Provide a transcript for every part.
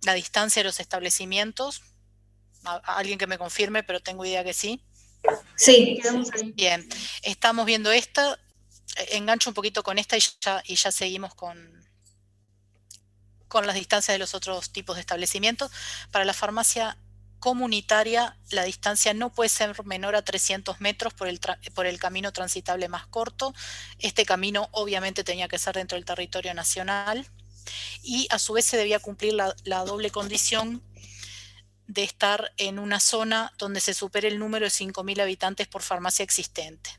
la distancia de los establecimientos. A alguien que me confirme, pero tengo idea que sí. Sí. Bien, estamos viendo esta, engancho un poquito con esta y ya seguimos con las distancias de los otros tipos de establecimientos. Para la farmacia comunitaria, la distancia no puede ser menor a 300 metros por el camino transitable más corto. Este camino obviamente tenía que ser dentro del territorio nacional y a su vez se debía cumplir la doble condición de estar en una zona donde se supere el número de 5.000 habitantes por farmacia existente.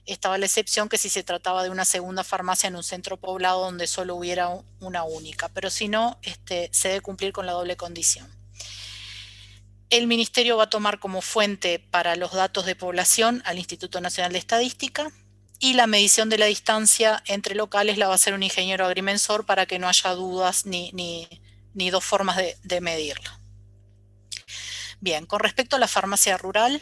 Estaba la excepción que si se trataba de una segunda farmacia en un centro poblado donde solo hubiera una única, pero si no, se debe cumplir con la doble condición. El Ministerio va a tomar como fuente para los datos de población al Instituto Nacional de Estadística y la medición de la distancia entre locales la va a hacer un ingeniero agrimensor para que no haya dudas ni dos formas de medirla. Bien, con respecto a la farmacia rural,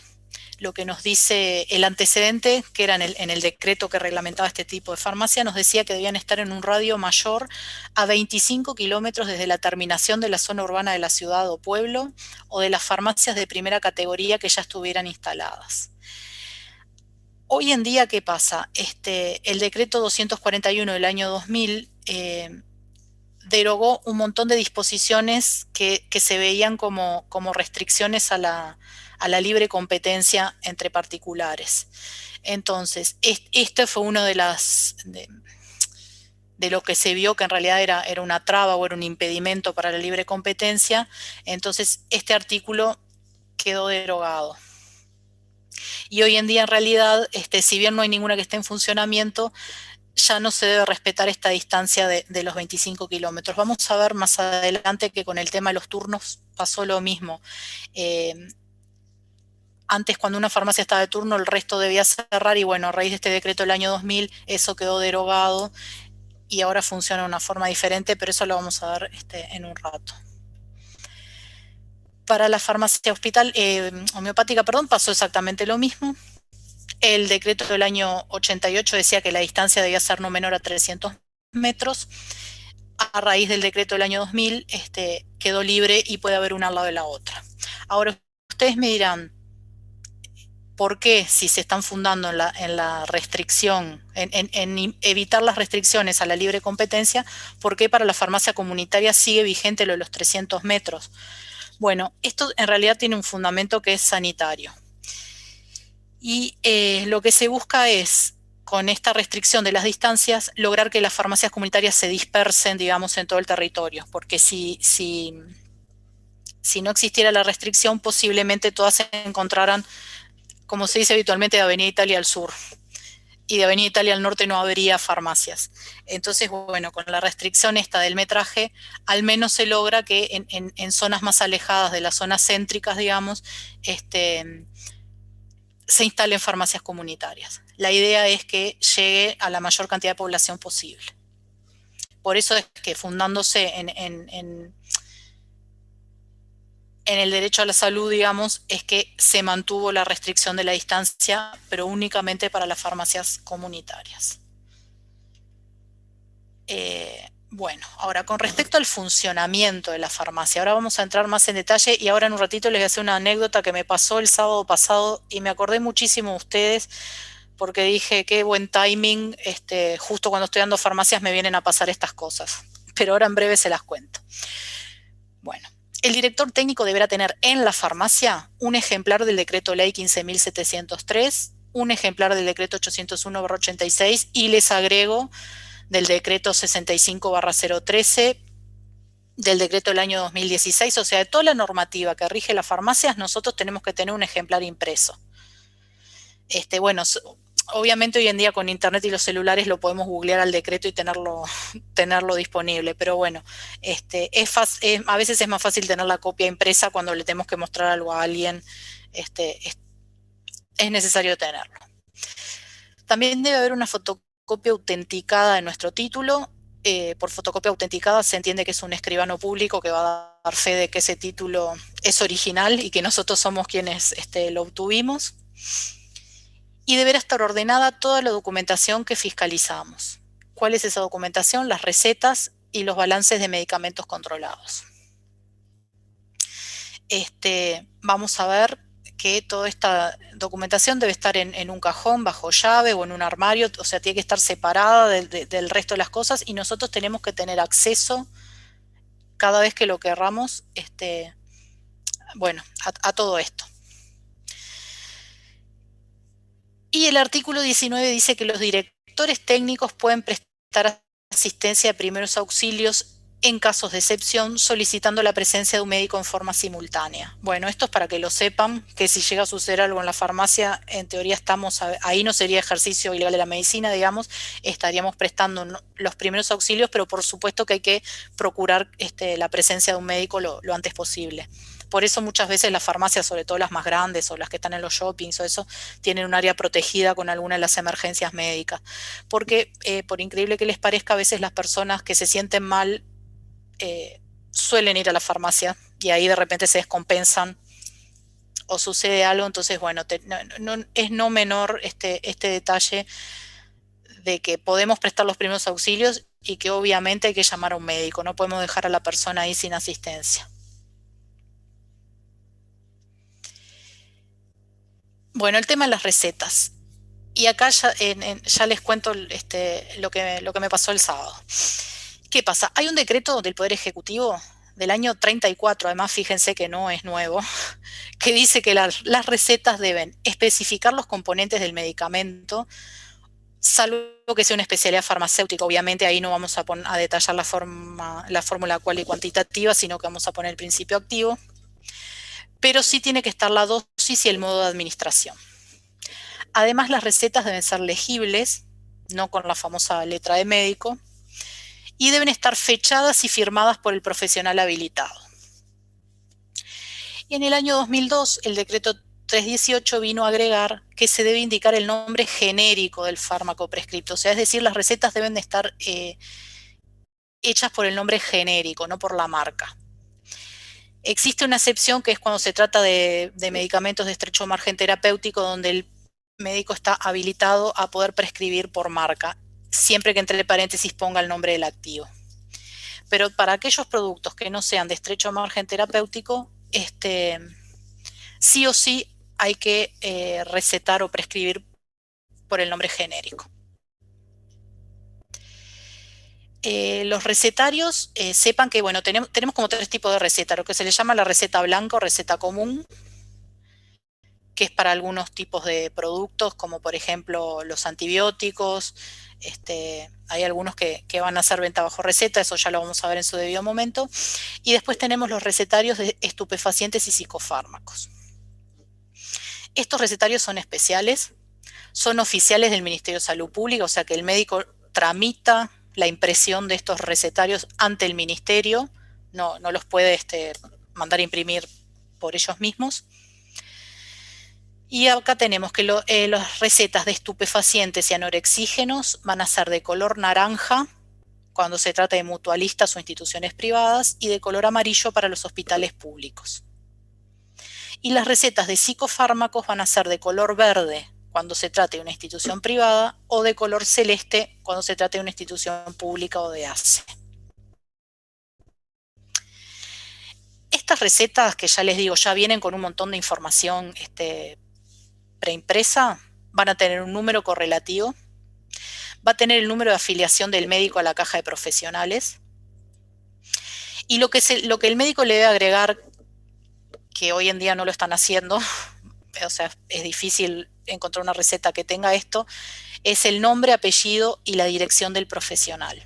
lo que nos dice el antecedente, que era en el decreto que reglamentaba este tipo de farmacia, nos decía que debían estar en un radio mayor a 25 kilómetros desde la terminación de la zona urbana de la ciudad o pueblo o de las farmacias de primera categoría que ya estuvieran instaladas. Hoy en día, ¿qué pasa? El decreto 241 del año 2000 derogó un montón de disposiciones que se veían como restricciones a la libre competencia entre particulares. Entonces, este fue uno de lo que se vio que en realidad era una traba o era un impedimento para la libre competencia. Entonces, este artículo quedó derogado. Y hoy en día, en realidad, si bien no hay ninguna que esté en funcionamiento, ya no se debe respetar esta distancia de los 25 kilómetros. Vamos a ver más adelante que con el tema de los turnos pasó lo mismo. Eh, Antes, cuando una farmacia estaba de turno, el resto debía cerrar y bueno, a raíz de este decreto del año 2000, eso quedó derogado y ahora funciona de una forma diferente, pero eso lo vamos a ver en un rato. Para la farmacia homeopática, perdón, pasó exactamente lo mismo. El decreto del año 88 decía que la distancia debía ser no menor a 300 metros. A raíz del decreto del año 2000, quedó libre y puede haber una al lado de la otra. Ahora, ustedes me dirán, ¿por qué si se están fundando en la restricción, en evitar las restricciones a la libre competencia, por qué para la farmacia comunitaria sigue vigente lo de los 300 metros? Bueno, esto en realidad tiene un fundamento que es sanitario. Y lo que se busca es, con esta restricción de las distancias, lograr que las farmacias comunitarias se dispersen, digamos, en todo el territorio, porque si no existiera la restricción, posiblemente todas se encontraran, como se dice habitualmente, de Avenida Italia al sur, y de Avenida Italia al norte no habría farmacias. Entonces, bueno, con la restricción esta del metraje, al menos se logra que en zonas más alejadas de las zonas céntricas, digamos, se instalen farmacias comunitarias. La idea es que llegue a la mayor cantidad de población posible. Por eso es que fundándose en el derecho a la salud, digamos, es que se mantuvo la restricción de la distancia, pero únicamente para las farmacias comunitarias. Bueno, ahora con respecto al funcionamiento de la farmacia, ahora vamos a entrar más en detalle y ahora en un ratito les voy a hacer una anécdota que me pasó el sábado pasado y me acordé muchísimo de ustedes porque dije qué buen timing, justo cuando estoy dando farmacias me vienen a pasar estas cosas, pero ahora en breve se las cuento. Bueno, el director técnico deberá tener en la farmacia un ejemplar del decreto ley 15.703, un ejemplar del decreto 801/86 y les agrego del decreto 65/013, del decreto del año 2016, o sea, de toda la normativa que rige las farmacias, nosotros tenemos que tener un ejemplar impreso. Bueno, obviamente hoy en día con internet y los celulares lo podemos googlear al decreto y tenerlo disponible, pero bueno, a veces es más fácil tener la copia impresa cuando le tenemos que mostrar algo a alguien, es necesario tenerlo. También debe haber una fotocopia autenticada de nuestro título. Por fotocopia autenticada se entiende que es un escribano público que va a dar fe de que ese título es original y que nosotros somos quienes lo obtuvimos. Y deberá estar ordenada toda la documentación que fiscalizamos. ¿Cuál es esa documentación? Las recetas y los balances de medicamentos controlados. vamos a ver que toda esta documentación debe estar en un cajón bajo llave o en un armario, o sea, tiene que estar separada del resto de las cosas y nosotros tenemos que tener acceso cada vez que lo querramos, bueno, a todo esto. Y el artículo 19 dice que los directores técnicos pueden prestar asistencia de primeros auxilios en casos de excepción, solicitando la presencia de un médico en forma simultánea. Bueno, esto es para que lo sepan, que si llega a suceder algo en la farmacia, en teoría estamos, ahí no sería ejercicio ilegal de la medicina, digamos, estaríamos prestando los primeros auxilios, pero por supuesto que hay que procurar la presencia de un médico lo antes posible. Por eso muchas veces las farmacias, sobre todo las más grandes o las que están en los shoppings o eso, tienen un área protegida con alguna de las emergencias médicas. Porque, por increíble que les parezca, a veces las personas que se sienten mal suelen ir a la farmacia y ahí de repente se descompensan o sucede algo, entonces bueno, es no menor este detalle de que podemos prestar los primeros auxilios y que obviamente hay que llamar a un médico, no podemos dejar a la persona ahí sin asistencia. Bueno, el tema de las recetas. Y acá ya les cuento lo que me pasó el sábado. ¿Qué pasa? Hay un decreto del Poder Ejecutivo del año 34, además fíjense que no es nuevo, que dice que las recetas deben especificar los componentes del medicamento, salvo que sea una especialidad farmacéutica. Obviamente ahí no vamos a detallar la fórmula cual y cuantitativa, sino que vamos a poner el principio activo, pero sí tiene que estar la dosis y el modo de administración. Además, las recetas deben ser legibles, no con la famosa letra de médico, y deben estar fechadas y firmadas por el profesional habilitado. Y en el año 2002, el decreto 318 vino a agregar que se debe indicar el nombre genérico del fármaco prescripto, o sea, es decir, las recetas deben de estar hechas por el nombre genérico, no por la marca. Existe una excepción que es cuando se trata de medicamentos de estrecho margen terapéutico, donde el médico está habilitado a poder prescribir por marca, siempre que entre paréntesis ponga el nombre del activo. Pero para aquellos productos que no sean de estrecho margen terapéutico, sí o sí hay que recetar o prescribir por el nombre genérico. Los recetarios, sepan que bueno, tenemos como tres tipos de receta, lo que se le llama la receta blanca o receta común, que es para algunos tipos de productos, como por ejemplo los antibióticos. Hay algunos que van a ser venta bajo receta, eso ya lo vamos a ver en su debido momento. Y después tenemos los recetarios de estupefacientes y psicofármacos. Estos recetarios son especiales, son oficiales del Ministerio de Salud Pública, o sea que el médico tramita la impresión de estos recetarios ante el ministerio, no los puede mandar a imprimir por ellos mismos. Y acá tenemos que las recetas de estupefacientes y anorexígenos van a ser de color naranja cuando se trata de mutualistas o instituciones privadas y de color amarillo para los hospitales públicos. Y las recetas de psicofármacos van a ser de color verde cuando se trate de una institución privada o de color celeste cuando se trate de una institución pública o de ACE. Estas recetas, que ya les digo, ya vienen con un montón de información preimpresa, van a tener un número correlativo, va a tener el número de afiliación del médico a la caja de profesionales, y lo que el médico le debe agregar, que hoy en día no lo están haciendo, o sea, es difícil encontrar una receta que tenga esto, es el nombre, apellido y la dirección del profesional.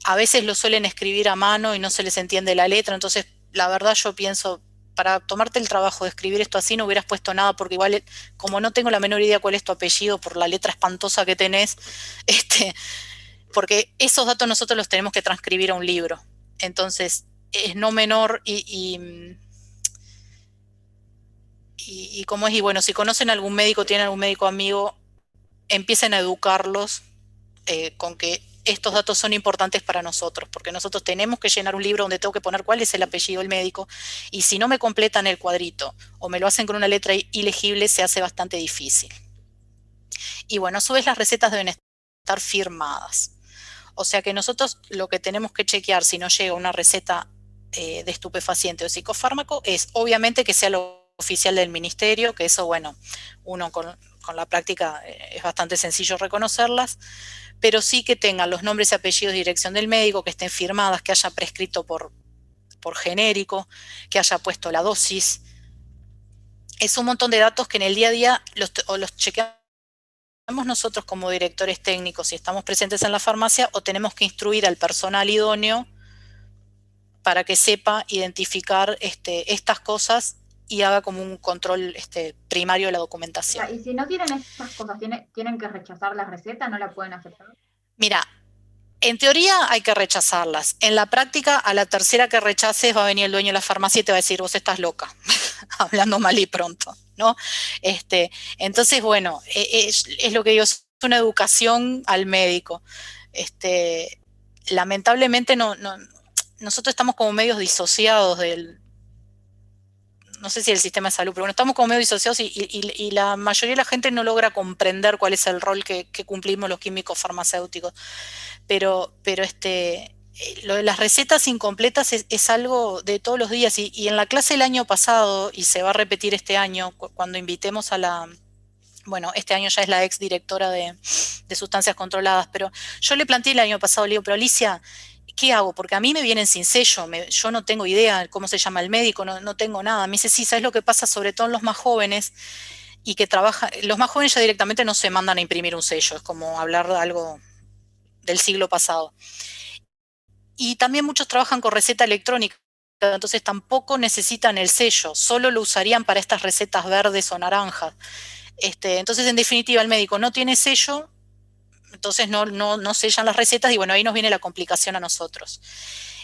A veces lo suelen escribir a mano y no se les entiende la letra, entonces la verdad yo pienso, para tomarte el trabajo de escribir esto así no hubieras puesto nada, porque igual, como no tengo la menor idea cuál es tu apellido por la letra espantosa que tenés, porque esos datos nosotros los tenemos que transcribir a un libro, entonces es no menor y como es, y bueno, si conocen algún médico, tienen algún médico amigo, empiecen a educarlos con que estos datos son importantes para nosotros, porque nosotros tenemos que llenar un libro donde tengo que poner cuál es el apellido del médico, y si no me completan el cuadrito o me lo hacen con una letra ilegible, se hace bastante difícil. Y bueno, a su vez las recetas deben estar firmadas. O sea que nosotros lo que tenemos que chequear si nos llega una receta de estupefaciente o psicofármaco es obviamente que sea lo oficial del ministerio, que eso, bueno, uno con la práctica es bastante sencillo reconocerlas, pero sí que tengan los nombres y apellidos de dirección del médico, que estén firmadas, que haya prescrito por genérico, que haya puesto la dosis. Es un montón de datos que en el día a día los chequeamos nosotros como directores técnicos si estamos presentes en la farmacia, o tenemos que instruir al personal idóneo para que sepa identificar estas cosas y haga como un control primario de la documentación. Y si no tienen estas cosas, tienen que rechazar la receta, no la pueden aceptar. Mira, en teoría hay que rechazarlas. En la práctica, a la tercera que rechaces va a venir el dueño de la farmacia y te va a decir, vos estás loca, hablando mal y pronto, ¿no? Entonces, bueno, es lo que digo, es una educación al médico. Lamentablemente nosotros estamos como medios disociados no sé si el sistema de salud, pero bueno, estamos como medio disociados y la mayoría de la gente no logra comprender cuál es el rol que cumplimos los químicos farmacéuticos. Pero lo de las recetas incompletas es algo de todos los días y en la clase del año pasado, y se va a repetir este año, cuando invitemos a bueno, este año ya es la ex directora de sustancias controladas, pero yo le planteé el año pasado, le digo, pero Alicia, ¿qué hago? Porque a mí me vienen sin sello, yo no tengo idea cómo se llama el médico, no tengo nada. Me dice, sí, ¿sabes lo que pasa? Sobre todo en los más jóvenes y que trabajan, los más jóvenes ya directamente no se mandan a imprimir un sello, es como hablar de algo del siglo pasado. Y también muchos trabajan con receta electrónica, entonces tampoco necesitan el sello, solo lo usarían para estas recetas verdes o naranjas. Entonces, en definitiva, el médico no tiene sello, entonces no sellan las recetas y bueno, ahí nos viene la complicación a nosotros.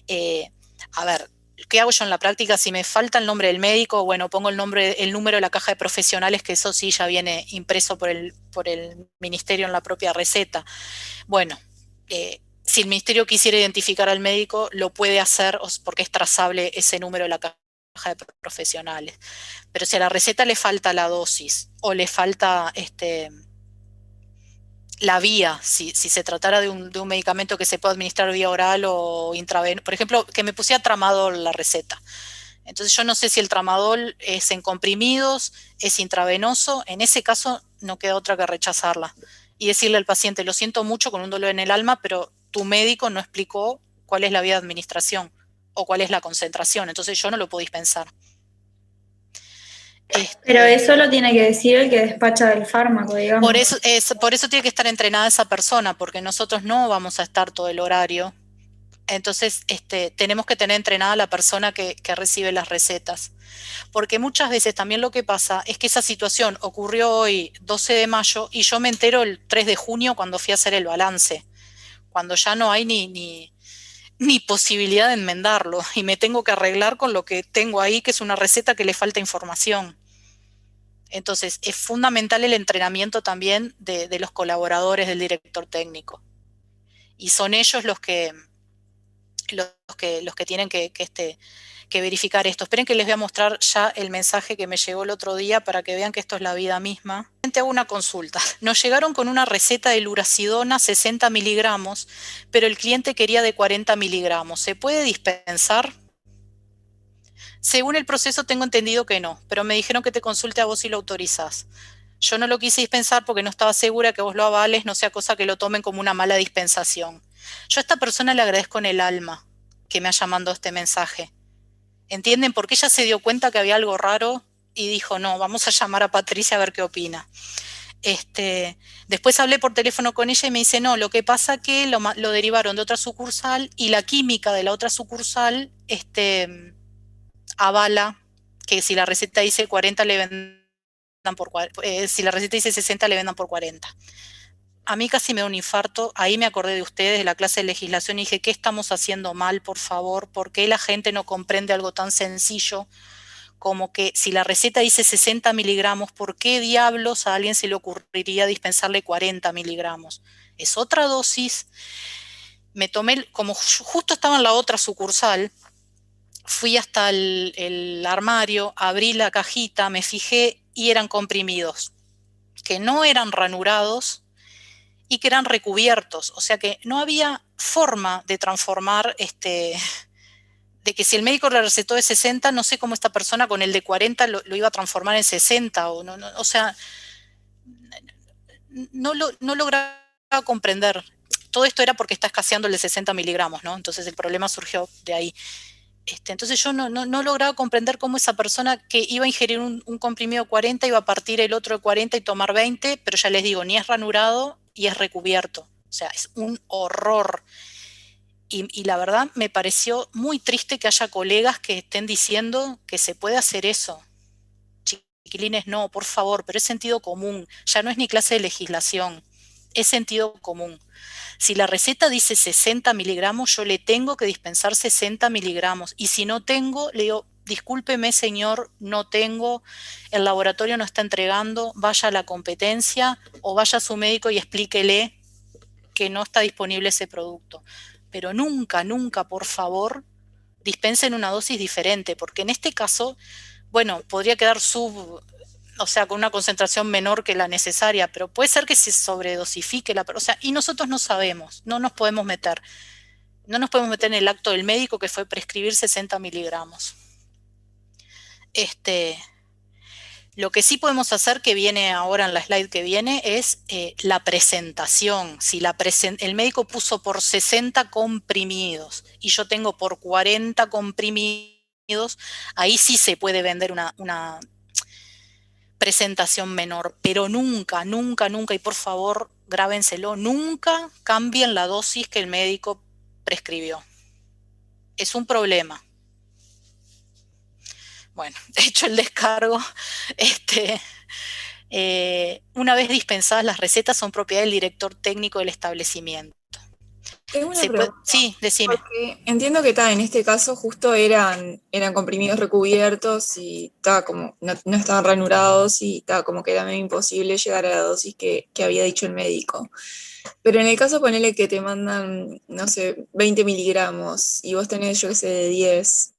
Eh, a ver, ¿qué hago yo en la práctica? Si me falta el nombre del médico, bueno, pongo el número de la caja de profesionales, que eso sí ya viene impreso por el ministerio en la propia receta. Bueno, si el ministerio quisiera identificar al médico, lo puede hacer porque es trazable ese número de la caja de profesionales. Pero si a la receta le falta la dosis o le falta la vía, si se tratara de un medicamento que se puede administrar vía oral o intravenoso, por ejemplo, que me pusiera tramadol la receta. Entonces yo no sé si el tramadol es en comprimidos, es intravenoso, en ese caso no queda otra que rechazarla y decirle al paciente, lo siento mucho con un dolor en el alma, pero tu médico no explicó cuál es la vía de administración o cuál es la concentración, entonces yo no lo puedo dispensar. Pero Este, eso lo tiene que decir el que despacha el fármaco, por digamos. eso tiene que estar entrenada esa persona, porque nosotros no vamos a estar todo el horario. Entonces, tenemos que tener entrenada a la persona que recibe las recetas. Porque muchas veces también lo que pasa es que esa situación ocurrió hoy, 12 de mayo, y yo me entero el 3 de junio cuando fui a hacer el balance, cuando ya no hay ni posibilidad de enmendarlo, y me tengo que arreglar con lo que tengo ahí, que es una receta que le falta información. Entonces, es fundamental el entrenamiento también de los colaboradores del director técnico. Y son ellos los que tienen que verificar esto. Esperen que les voy a mostrar ya el mensaje que me llegó el otro día para que vean que esto es la vida misma. Te hago una consulta. Nos llegaron con una receta de luracidona 60 miligramos, pero el cliente quería de 40 miligramos. ¿Se puede dispensar? Según el proceso tengo entendido que no, pero me dijeron que te consulte a vos si lo autorizás. Yo no lo quise dispensar porque no estaba segura que vos lo avales, no sea cosa que lo tomen como una mala dispensación. Yo a esta persona le agradezco en el alma que me haya mandado este mensaje. ¿Entienden? Porque ella se dio cuenta que había algo raro y dijo, no, vamos a llamar a Patricia a ver qué opina. Después hablé por teléfono con ella y me dice, no, lo que pasa que lo derivaron de otra sucursal y la química de la otra sucursal avala que si la receta dice 40 le vendan si la receta dice 60 le vendan por 40. A mí casi me da un infarto, ahí me acordé de ustedes, de la clase de legislación, y dije, ¿qué estamos haciendo mal, por favor? ¿Por qué la gente no comprende algo tan sencillo como que si la receta dice 60 miligramos, ¿por qué diablos a alguien se le ocurriría dispensarle 40 miligramos? Es otra dosis. Me tomé, como justo estaba en la otra sucursal, fui hasta el armario, abrí la cajita, me fijé y eran comprimidos, que no eran ranurados y que eran recubiertos, o sea que no había forma de transformar de que si el médico le recetó de 60, no sé cómo esta persona con el de 40 lo iba a transformar en 60, o sea, no lograba comprender. Todo esto era porque está escaseando el de 60 miligramos, ¿no? Entonces el problema surgió de ahí. Entonces yo no lograba comprender cómo esa persona que iba a ingerir un comprimido 40 iba a partir el otro de 40 y tomar 20, pero ya les digo, ni es ranurado y es recubierto. O sea, es un horror. Y la verdad me pareció muy triste que haya colegas que estén diciendo que se puede hacer eso. Chiquilines, no, por favor, pero es sentido común. Ya no es ni clase de legislación, es sentido común. Si la receta dice 60 miligramos, yo le tengo que dispensar 60 miligramos. Y si no tengo, le digo, discúlpeme señor, no tengo, el laboratorio no está entregando, vaya a la competencia o vaya a su médico y explíquele que no está disponible ese producto. Pero nunca, nunca, por favor, dispensen una dosis diferente, porque en este caso, bueno, podría quedar o sea, con una concentración menor que la necesaria, pero puede ser que se sobredosifique o sea, y nosotros no sabemos, no nos podemos meter en el acto del médico que fue prescribir 60 miligramos. Lo que sí podemos hacer, que viene ahora en la slide que viene, es la presentación. Si el médico puso por 60 comprimidos y yo tengo por 40 comprimidos, ahí sí se puede vender una presentación menor, pero nunca, nunca, nunca, y por favor grábenselo, nunca cambien la dosis que el médico prescribió. Es un problema. Bueno, hecho el descargo, una vez dispensadas las recetas son propiedad del director técnico del establecimiento. Tengo una pregunta. Sí, decime. Porque entiendo que en este caso justo eran comprimidos recubiertos y no estaban ranurados y como que era medio imposible llegar a la dosis que había dicho el médico. Pero en el caso, ponele que te mandan, no sé, 20 miligramos y vos tenés, yo qué sé, de 10.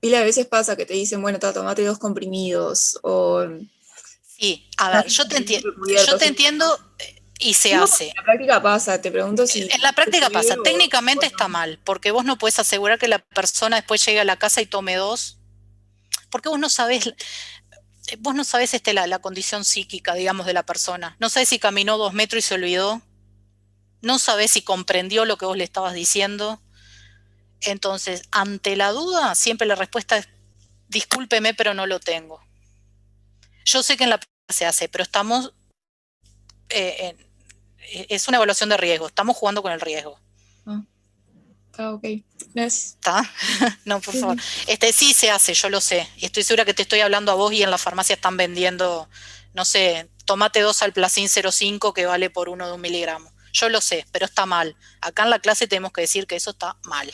Pila de veces pasa que te dicen, bueno, tomate 2 comprimidos o... Sí, a ver, yo te entiendo y se hace. En la práctica pasa, te pregunto si... En la práctica pasa, técnicamente está mal, porque vos no podés asegurar que la persona después llegue a la casa y tome 2, porque vos no sabés la condición psíquica, digamos, de la persona. No sabés si caminó 2 metros y se olvidó, no sabés si comprendió lo que vos le estabas diciendo. Entonces, ante la duda, siempre la respuesta es, discúlpeme, pero no lo tengo. Yo sé que en la práctica se hace, pero estamos... es una evaluación de riesgo, estamos jugando con el riesgo. Ok, gracias. ¿Está? No, por favor. Sí se hace, yo lo sé. Y estoy segura que te estoy hablando a vos y en la farmacia están vendiendo, no sé, tomate 2 Alplacin 0,5 que vale por 1 de 1 miligramo. Yo lo sé, pero está mal. Acá en la clase tenemos que decir que eso está mal.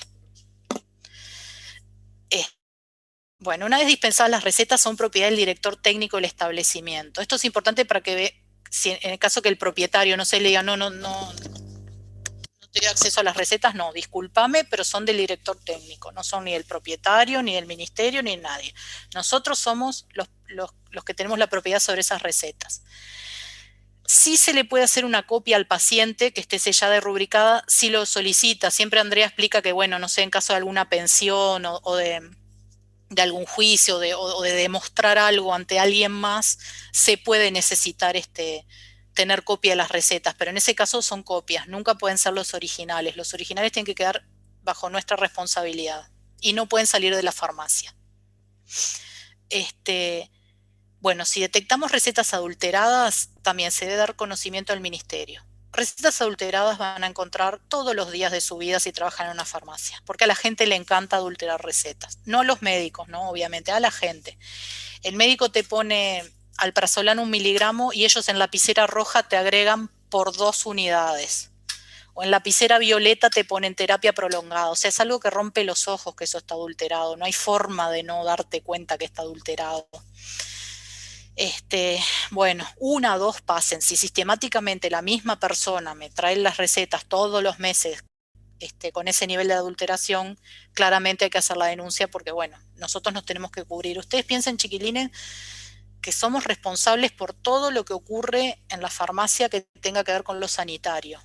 Bueno, una vez dispensadas las recetas son propiedad del director técnico del establecimiento. Esto es importante para que si en el caso que el propietario, no sé, le diga, no tengo acceso a las recetas, no, discúlpame, pero son del director técnico, no son ni del propietario, ni del ministerio, ni nadie. Nosotros somos los que tenemos la propiedad sobre esas recetas. Sí se le puede hacer una copia al paciente que esté sellada y rubricada si lo solicita. Siempre Andrea explica que, bueno, no sé, en caso de alguna pensión o de algún juicio o de demostrar algo ante alguien más, se puede necesitar tener copia de las recetas, pero en ese caso son copias, nunca pueden ser los originales. Los originales tienen que quedar bajo nuestra responsabilidad y no pueden salir de la farmacia. Bueno, si detectamos recetas adulteradas, también se debe dar conocimiento al ministerio. Recetas adulteradas van a encontrar todos los días de su vida si trabajan en una farmacia, porque a la gente le encanta adulterar recetas. No a los médicos, ¿no? Obviamente, a la gente. El médico te pone alprazolam 1 miligramo y ellos en lapicera roja te agregan por 2 unidades. O en lapicera violeta te ponen terapia prolongada. O sea, es algo que rompe los ojos que eso está adulterado. No hay forma de no darte cuenta que está adulterado. Bueno, 1 o 2 pasen. Si sistemáticamente la misma persona me trae las recetas todos los meses con ese nivel de adulteración, claramente hay que hacer la denuncia porque, bueno, nosotros nos tenemos que cubrir. Ustedes piensen, chiquilines, que somos responsables por todo lo que ocurre en la farmacia que tenga que ver con lo sanitario.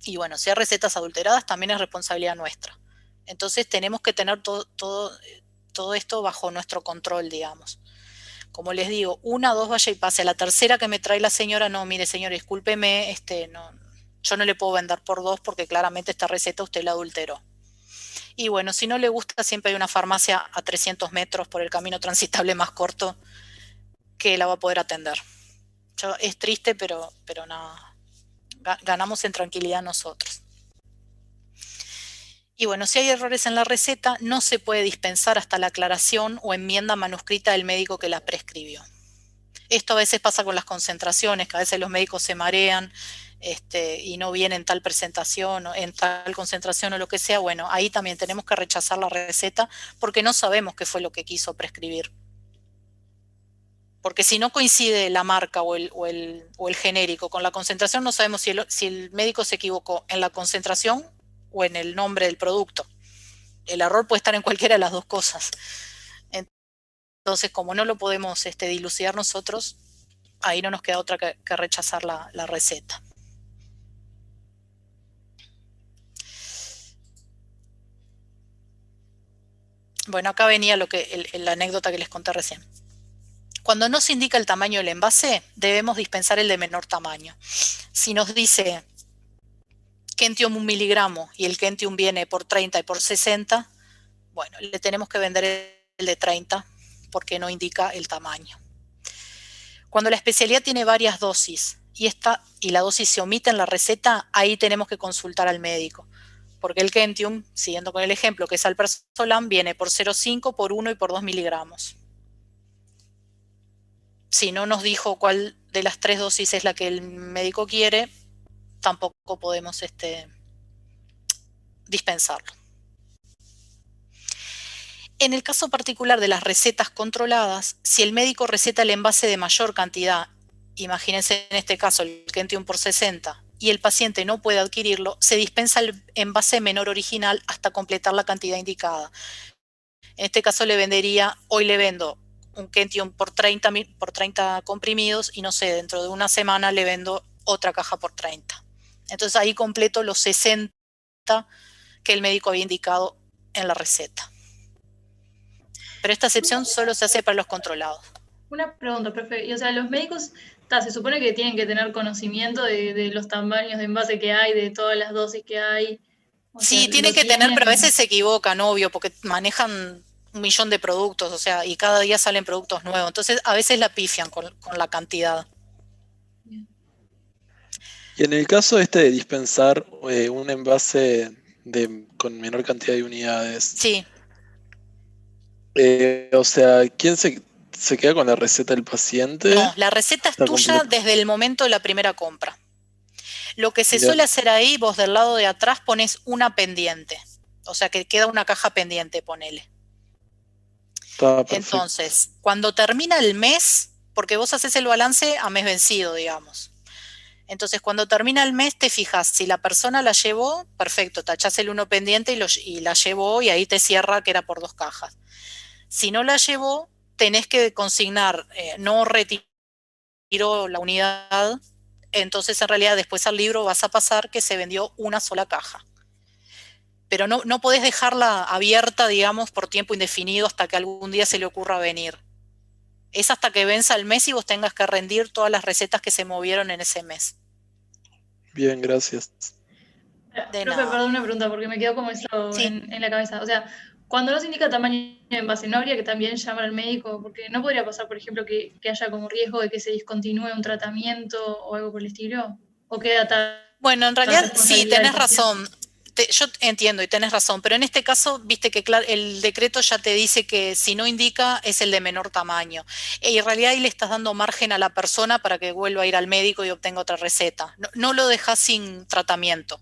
Y bueno, si hay recetas adulteradas, también es responsabilidad nuestra. Entonces tenemos que tener todo esto bajo nuestro control, digamos. Como les digo, 1, 2, vaya y pase. A la tercera que me trae la señora, no, mire señor, discúlpeme, no, yo no le puedo vender por 2 porque claramente esta receta usted la adulteró. Y bueno, si no le gusta, siempre hay una farmacia a 300 metros por el camino transitable más corto que la va a poder atender. Es triste, pero nada, ganamos en tranquilidad nosotros. Y bueno, si hay errores en la receta, no se puede dispensar hasta la aclaración o enmienda manuscrita del médico que la prescribió. Esto a veces pasa con las concentraciones, que a veces los médicos se marean y no vienen en tal presentación, o en tal concentración o lo que sea. Bueno, ahí también tenemos que rechazar la receta porque no sabemos qué fue lo que quiso prescribir. Porque si no coincide la marca o el genérico con la concentración, no sabemos si el médico se equivocó en la concentración o en el nombre del producto. El error puede estar en cualquiera de las dos cosas. Entonces, como no lo podemos dilucidar nosotros, ahí no nos queda otra que rechazar la receta. Bueno, acá venía la anécdota que les conté recién. Cuando no se indica el tamaño del envase, debemos dispensar el de menor tamaño. Si nos dice Kentium 1 miligramo y el Kentium viene por 30 y por 60, bueno, le tenemos que vender el de 30 porque no indica el tamaño. Cuando la especialidad tiene varias dosis y la dosis se omite en la receta, ahí tenemos que consultar al médico. Porque el Kentium, siguiendo con el ejemplo que es Alprazolam, viene por 0,5, por 1 y por 2 miligramos. Si no nos dijo cuál de las 3 dosis es la que el médico quiere, tampoco podemos dispensarlo. En el caso particular de las recetas controladas, si el médico receta el envase de mayor cantidad, imagínense en este caso el Kentium por 60, y el paciente no puede adquirirlo, se dispensa el envase menor original hasta completar la cantidad indicada. En este caso hoy le vendo un Kentium por 30 comprimidos y no sé, dentro de una semana le vendo otra caja por 30. Entonces ahí completo los 60 que el médico había indicado en la receta. Pero esta excepción solo se hace para los controlados. Una pregunta, profe. O sea, los médicos, se supone que tienen que tener conocimiento de los tamaños de envase que hay, de todas las dosis que hay. Sí, tienen que tener, pero a veces se equivocan, obvio, porque manejan 1 millón de productos, o sea, y cada día salen productos nuevos. Entonces, a veces la pifian con la cantidad. Y en el caso de dispensar un envase con menor cantidad de unidades. Sí. O sea, ¿quién se queda con la receta del paciente? No, la receta es tuya desde el momento de la primera compra. Lo que se suele hacer ahí, vos del lado de atrás pones una pendiente. O sea, que queda una caja pendiente, ponele. Entonces, cuando termina el mes, porque vos haces el balance a mes vencido, digamos. Entonces, cuando termina el mes, te fijas, si la persona la llevó, perfecto, tachás el 1 pendiente y la llevó y ahí te cierra que era por 2 cajas. Si no la llevó, tenés que consignar, no retiró la unidad, entonces en realidad después al libro vas a pasar que se vendió una sola caja. Pero no podés dejarla abierta, digamos, por tiempo indefinido hasta que algún día se le ocurra venir. Es hasta que venza el mes y vos tengas que rendir todas las recetas que se movieron en ese mes. Bien, gracias. Profe, perdón, una pregunta, porque me quedó como eso sí. en la cabeza. O sea, cuando no se indica tamaño de envase, ¿no habría que también llamar al médico? Porque no podría pasar, por ejemplo, que haya como riesgo de que se discontinúe un tratamiento o algo por el estilo. ¿O queda tal? Bueno, en realidad sí, tenés razón. Yo entiendo y tenés razón, pero en este caso, viste que el decreto ya te dice que si no indica es el de menor tamaño. Y en realidad ahí le estás dando margen a la persona para que vuelva a ir al médico y obtenga otra receta. No lo dejás sin tratamiento.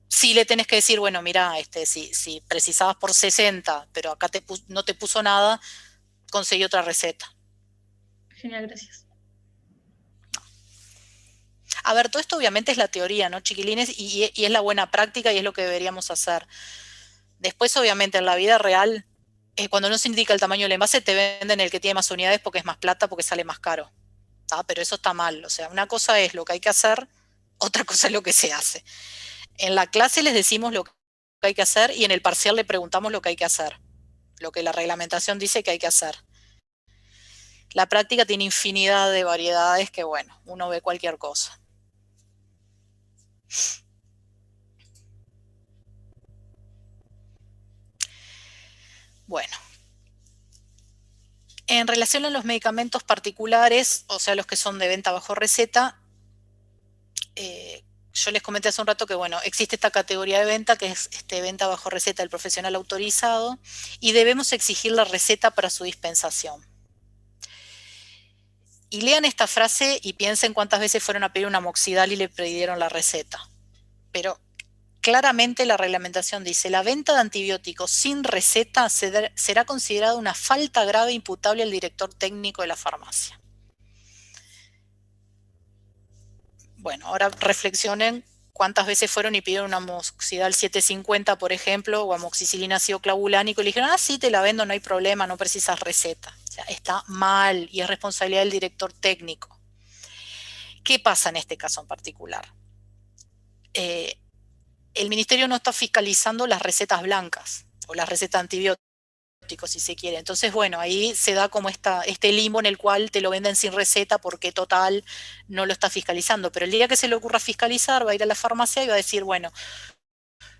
Sí le tenés que decir, bueno, mirá, si precisabas por 60, pero acá no te puso nada, conseguí otra receta. Genial, gracias. A ver, todo esto obviamente es la teoría, ¿no, chiquilines? Y es la buena práctica y es lo que deberíamos hacer. Después, obviamente, en la vida real, cuando no se indica el tamaño del envase, te venden el que tiene más unidades porque es más plata, porque sale más caro. Pero eso está mal. O sea, una cosa es lo que hay que hacer, otra cosa es lo que se hace. En la clase les decimos lo que hay que hacer y en el parcial le preguntamos lo que hay que hacer, lo que la reglamentación dice que hay que hacer. La práctica tiene infinidad de variedades que, bueno, uno ve cualquier cosa. Bueno. En relación a los medicamentos particulares, o sea, los que son de venta bajo receta, yo les comenté hace un rato que, bueno, existe esta categoría de venta que es venta bajo receta del profesional autorizado y debemos exigir la receta para su dispensación. Y lean esta frase y piensen cuántas veces fueron a pedir un amoxidal y le pidieron la receta. Pero claramente la reglamentación dice, la venta de antibióticos sin receta será considerada una falta grave imputable al director técnico de la farmacia. Bueno, ahora reflexionen cuántas veces fueron y pidieron un amoxidal 750, por ejemplo, o amoxicilina ácido clavulánico, y le dijeron, ah, sí, te la vendo, no hay problema, no precisas receta. O sea, está mal y es responsabilidad del director técnico. ¿Qué pasa en este caso en particular? El ministerio no está fiscalizando las recetas blancas o las recetas de antibióticos, si se quiere. Entonces, bueno, ahí se da como este limbo en el cual te lo venden sin receta porque total no lo está fiscalizando. Pero el día que se le ocurra fiscalizar, va a ir a la farmacia y va a decir, bueno,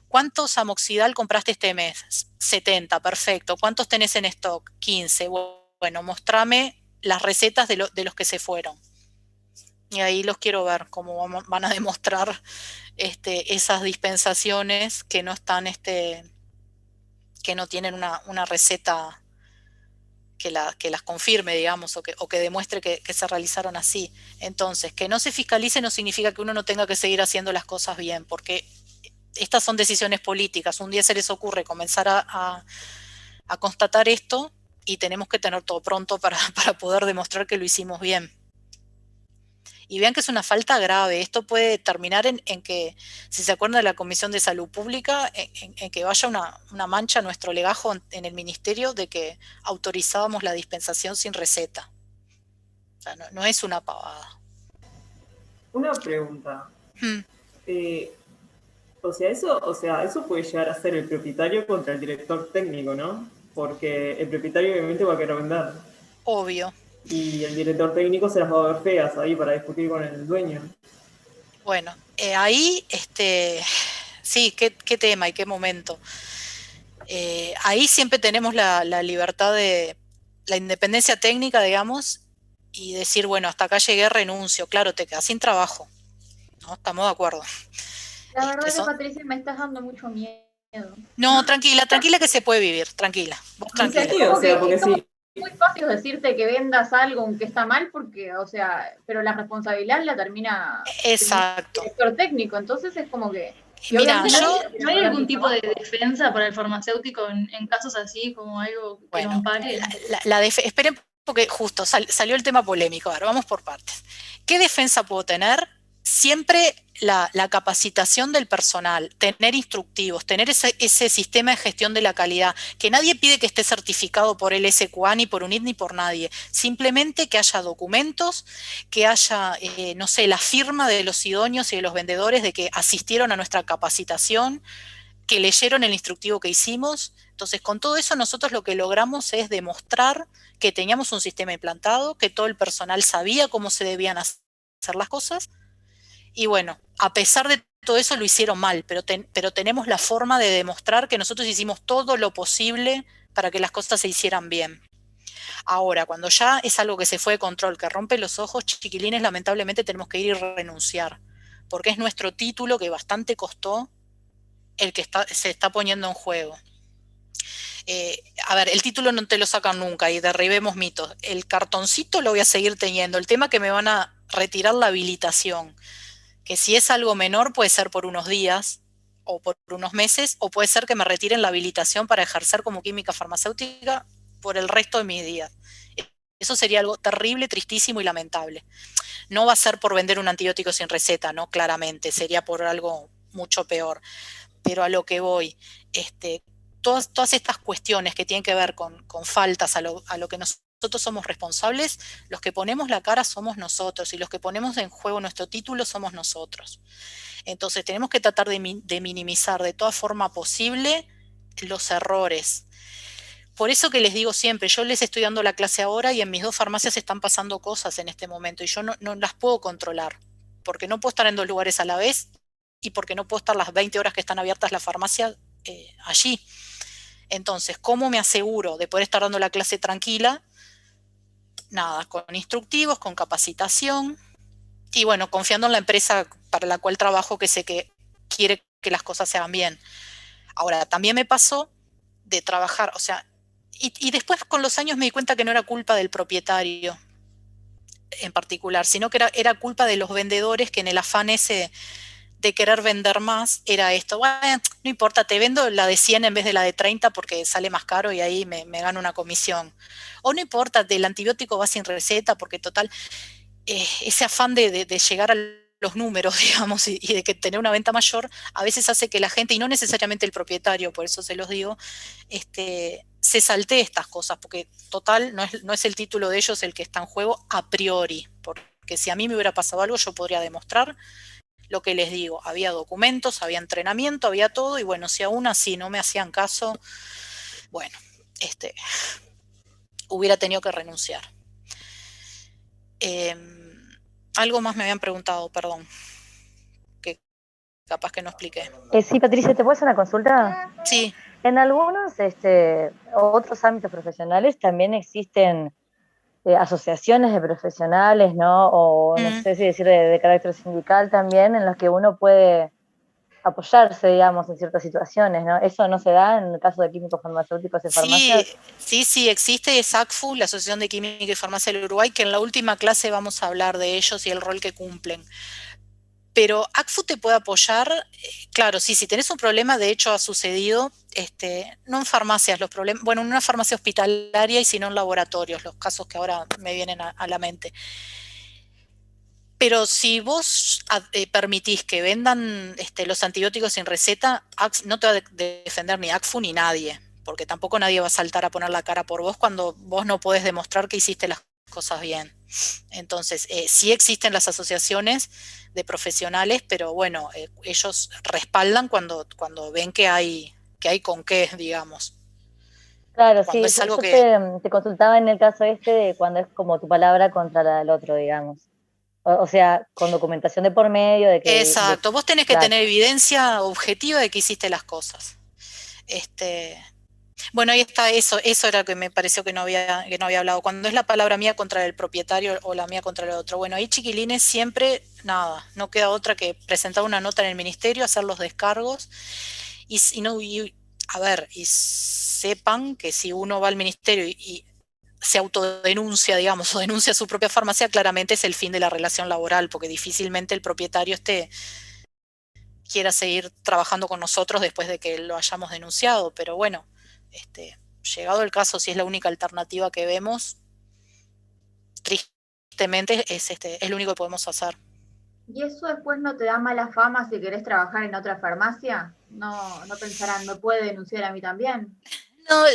¿cuántos amoxidal compraste este mes? 70, perfecto. ¿Cuántos tenés en stock? 15. Bueno, mostrame las recetas de los que se fueron. Y ahí los quiero ver cómo van a demostrar esas dispensaciones que no están, que no tienen una receta que las confirme, digamos, o que demuestre que se realizaron así. Entonces, que no se fiscalice no significa que uno no tenga que seguir haciendo las cosas bien, porque estas son decisiones políticas. Un día se les ocurre comenzar a constatar esto y tenemos que tener todo pronto para poder demostrar que lo hicimos bien. Y vean que es una falta grave. Esto puede terminar en que, si se acuerdan de la Comisión de Salud Pública, en que vaya una mancha a nuestro legajo en el Ministerio de que autorizábamos la dispensación sin receta. O sea, no es una pavada. Una pregunta. Eso puede llegar a ser el propietario contra el director técnico, ¿no? Porque el propietario obviamente va a querer vender. Obvio. Y el director técnico se las va a ver feas ahí para discutir con el dueño. Bueno, ahí, sí, qué tema y qué momento. Ahí siempre tenemos la libertad de la independencia técnica, digamos, y decir, bueno, hasta acá llegué, renuncio. Claro, te quedas sin trabajo. ¿No? Estamos de acuerdo. La verdad que, Patricia, me estás dando mucho miedo. No, tranquila que se puede vivir, tranquila. Vos tranquila. O sea, porque sí. Es muy fácil decirte que vendas algo aunque está mal, porque, o sea, pero la responsabilidad la termina exacto el director técnico, entonces es como que... Mira, ¿no hay algún tipo de defensa para el farmacéutico en casos así, como algo que lo ampare? Esperen, porque justo salió el tema polémico. A ver, vamos por partes. ¿Qué defensa puedo tener? Siempre la capacitación del personal, tener instructivos, tener ese sistema de gestión de la calidad, que nadie pide que esté certificado por el SQA, ni por UNIT, ni por nadie. Simplemente que haya documentos, que haya, no sé, la firma de los idóneos y de los vendedores de que asistieron a nuestra capacitación, que leyeron el instructivo que hicimos. Entonces, con todo eso nosotros lo que logramos es demostrar que teníamos un sistema implantado, que todo el personal sabía cómo se debían hacer las cosas. Y bueno, a pesar de todo eso lo hicieron mal, pero tenemos la forma de demostrar que nosotros hicimos todo lo posible para que las cosas se hicieran bien. Ahora, cuando ya es algo que se fue de control, que rompe los ojos, chiquilines, lamentablemente tenemos que ir y renunciar, porque es nuestro título que bastante costó el que se está poniendo en juego. A ver, el título no te lo sacan nunca y derribemos mitos. El cartoncito lo voy a seguir teniendo. El tema es que me van a retirar la habilitación, que si es algo menor puede ser por unos días o por unos meses, o puede ser que me retiren la habilitación para ejercer como química farmacéutica por el resto de mis días. Eso sería algo terrible, tristísimo y lamentable. No va a ser por vender un antibiótico sin receta, ¿no? Claramente, sería por algo mucho peor. Pero a lo que voy, todas estas cuestiones que tienen que ver con faltas a lo que nos nosotros somos responsables, los que ponemos la cara somos nosotros y los que ponemos en juego nuestro título somos nosotros. Entonces tenemos que tratar de minimizar de toda forma posible los errores. Por eso que les digo siempre, yo les estoy dando la clase ahora y en mis 2 farmacias están pasando cosas en este momento y yo no las puedo controlar, porque no puedo estar en 2 lugares a la vez y porque no puedo estar las 20 horas que están abiertas las farmacias allí. Entonces, ¿cómo me aseguro de poder estar dando la clase tranquila? Nada, con instructivos, con capacitación y bueno, confiando en la empresa para la cual trabajo que sé que quiere que las cosas se hagan bien. Ahora, también me pasó de trabajar, o sea, y después con los años me di cuenta que no era culpa del propietario en particular, sino que era culpa de los vendedores que en el afán ese de querer vender más era esto, bueno, no importa, te vendo la de 100 en vez de la de 30 porque sale más caro y ahí me gano una comisión. O no importa, del antibiótico va sin receta porque total, ese afán de llegar a los números, digamos, y de que tener una venta mayor, a veces hace que la gente, y no necesariamente el propietario, por eso se los digo, se saltee estas cosas, porque total no es el título de ellos el que está en juego a priori, porque si a mí me hubiera pasado algo, yo podría demostrar lo que les digo, había documentos, había entrenamiento, había todo, y bueno, si aún así no me hacían caso, bueno, hubiera tenido que renunciar. Algo más me habían preguntado, perdón, que capaz que no expliqué. Sí, Patricia, ¿te puedo hacer una consulta? Sí. En algunos otros ámbitos profesionales también existen asociaciones de profesionales, ¿no? O no sé si decir de carácter sindical también, en los que uno puede apoyarse, digamos, en ciertas situaciones, ¿no? ¿Eso no se da en el caso de químicos farmacéuticos y farmacias? Sí, existe, es ACFU, la Asociación de Química y Farmacia del Uruguay, que en la última clase vamos a hablar de ellos y el rol que cumplen. Pero ACFU te puede apoyar, claro, sí, si tenés un problema, de hecho ha sucedido, no en farmacias, los problemas, bueno, en una farmacia hospitalaria y sino en laboratorios, los casos que ahora me vienen a la mente. Pero si vos permitís que vendan los antibióticos sin receta, no te va a defender ni ACFU ni nadie, porque tampoco nadie va a saltar a poner la cara por vos cuando vos no podés demostrar que hiciste las cosas bien. Entonces, sí existen las asociaciones de profesionales, pero bueno, ellos respaldan cuando ven que hay con qué, digamos. Claro, cuando sí, yo te consultaba en el caso de cuando es como tu palabra contra la del otro, digamos. O sea, con documentación de por medio de que... Exacto, vos tenés que tener evidencia objetiva de que hiciste las cosas. Bueno, ahí está, eso era lo que me pareció que no había hablado. Cuando es la palabra mía contra el propietario o la mía contra el otro. Bueno, ahí chiquilines siempre, nada, no queda otra que presentar una nota en el ministerio, hacer los descargos y sepan que si uno va al ministerio y se autodenuncia, digamos, o denuncia su propia farmacia, claramente es el fin de la relación laboral, porque difícilmente el propietario quiera seguir trabajando con nosotros después de que lo hayamos denunciado, pero bueno, llegado el caso, si es la única alternativa que vemos, tristemente es lo único que podemos hacer. ¿Y eso después no te da mala fama si querés trabajar en otra farmacia? No pensarán, ¿me puede denunciar a mí también?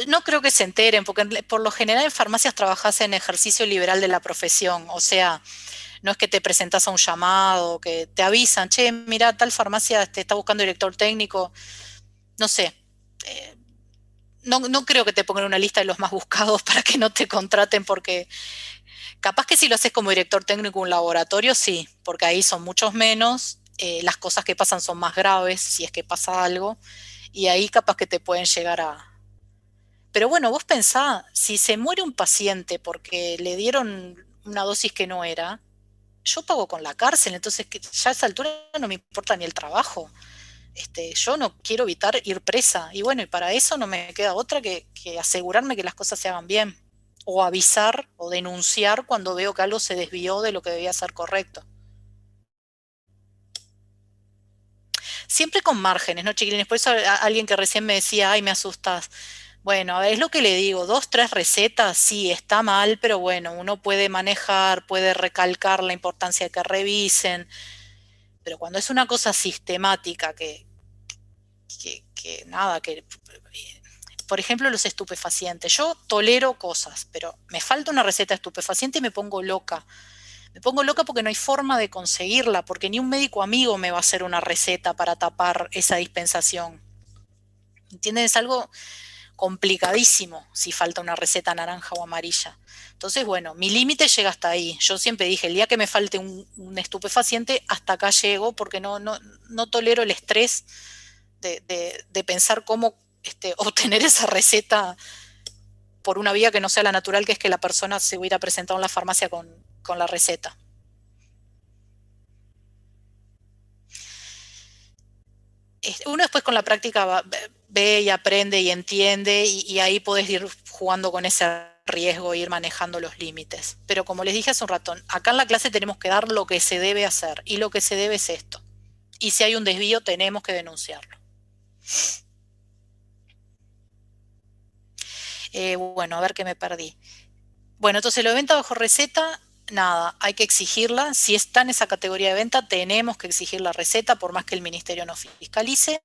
No creo que se enteren, porque por lo general en farmacias trabajás en ejercicio liberal de la profesión, o sea, no es que te presentás a un llamado, que te avisan, che, mira, tal farmacia te está buscando director técnico, no sé. No creo que te pongan una lista de los más buscados para que no te contraten, porque capaz que si lo haces como director técnico de un laboratorio, sí, porque ahí son muchos menos, las cosas que pasan son más graves, si es que pasa algo, y ahí capaz que te pueden llegar a... Pero bueno, vos pensá, si se muere un paciente porque le dieron una dosis que no era, yo pago con la cárcel, entonces ya a esa altura no me importa ni el trabajo. Yo no quiero evitar ir presa, y bueno, y para eso no me queda otra que asegurarme que las cosas se hagan bien, o avisar o denunciar cuando veo que algo se desvió de lo que debía ser correcto. Siempre con márgenes, ¿no, chiquilines? Por eso alguien que recién me decía, ay, me asustas. Bueno, a ver, es lo que le digo, 2, 3 recetas, sí, está mal, pero bueno, uno puede manejar, puede recalcar la importancia de que revisen, pero cuando es una cosa sistemática que por ejemplo, los estupefacientes. Yo tolero cosas, pero me falta una receta de estupefaciente y me pongo loca. Me pongo loca porque no hay forma de conseguirla, porque ni un médico amigo me va a hacer una receta para tapar esa dispensación. ¿Entienden? Es algo complicadísimo si falta una receta naranja o amarilla. Entonces, bueno, mi límite llega hasta ahí. Yo siempre dije, el día que me falte un estupefaciente, hasta acá llego, porque no tolero el estrés de pensar cómo obtener esa receta por una vía que no sea la natural, que es que la persona se hubiera presentado en la farmacia con la receta. Uno después con la práctica ve y aprende y entiende y ahí podés ir jugando con ese riesgo e ir manejando los límites. Pero como les dije hace un rato, acá en la clase tenemos que dar lo que se debe hacer y lo que se debe es esto. Y si hay un desvío tenemos que denunciarlo. Bueno, a ver qué me perdí. Bueno, entonces lo de venta bajo receta, nada, hay que exigirla. Si está en esa categoría de venta, tenemos que exigir la receta, por más que el ministerio no fiscalice.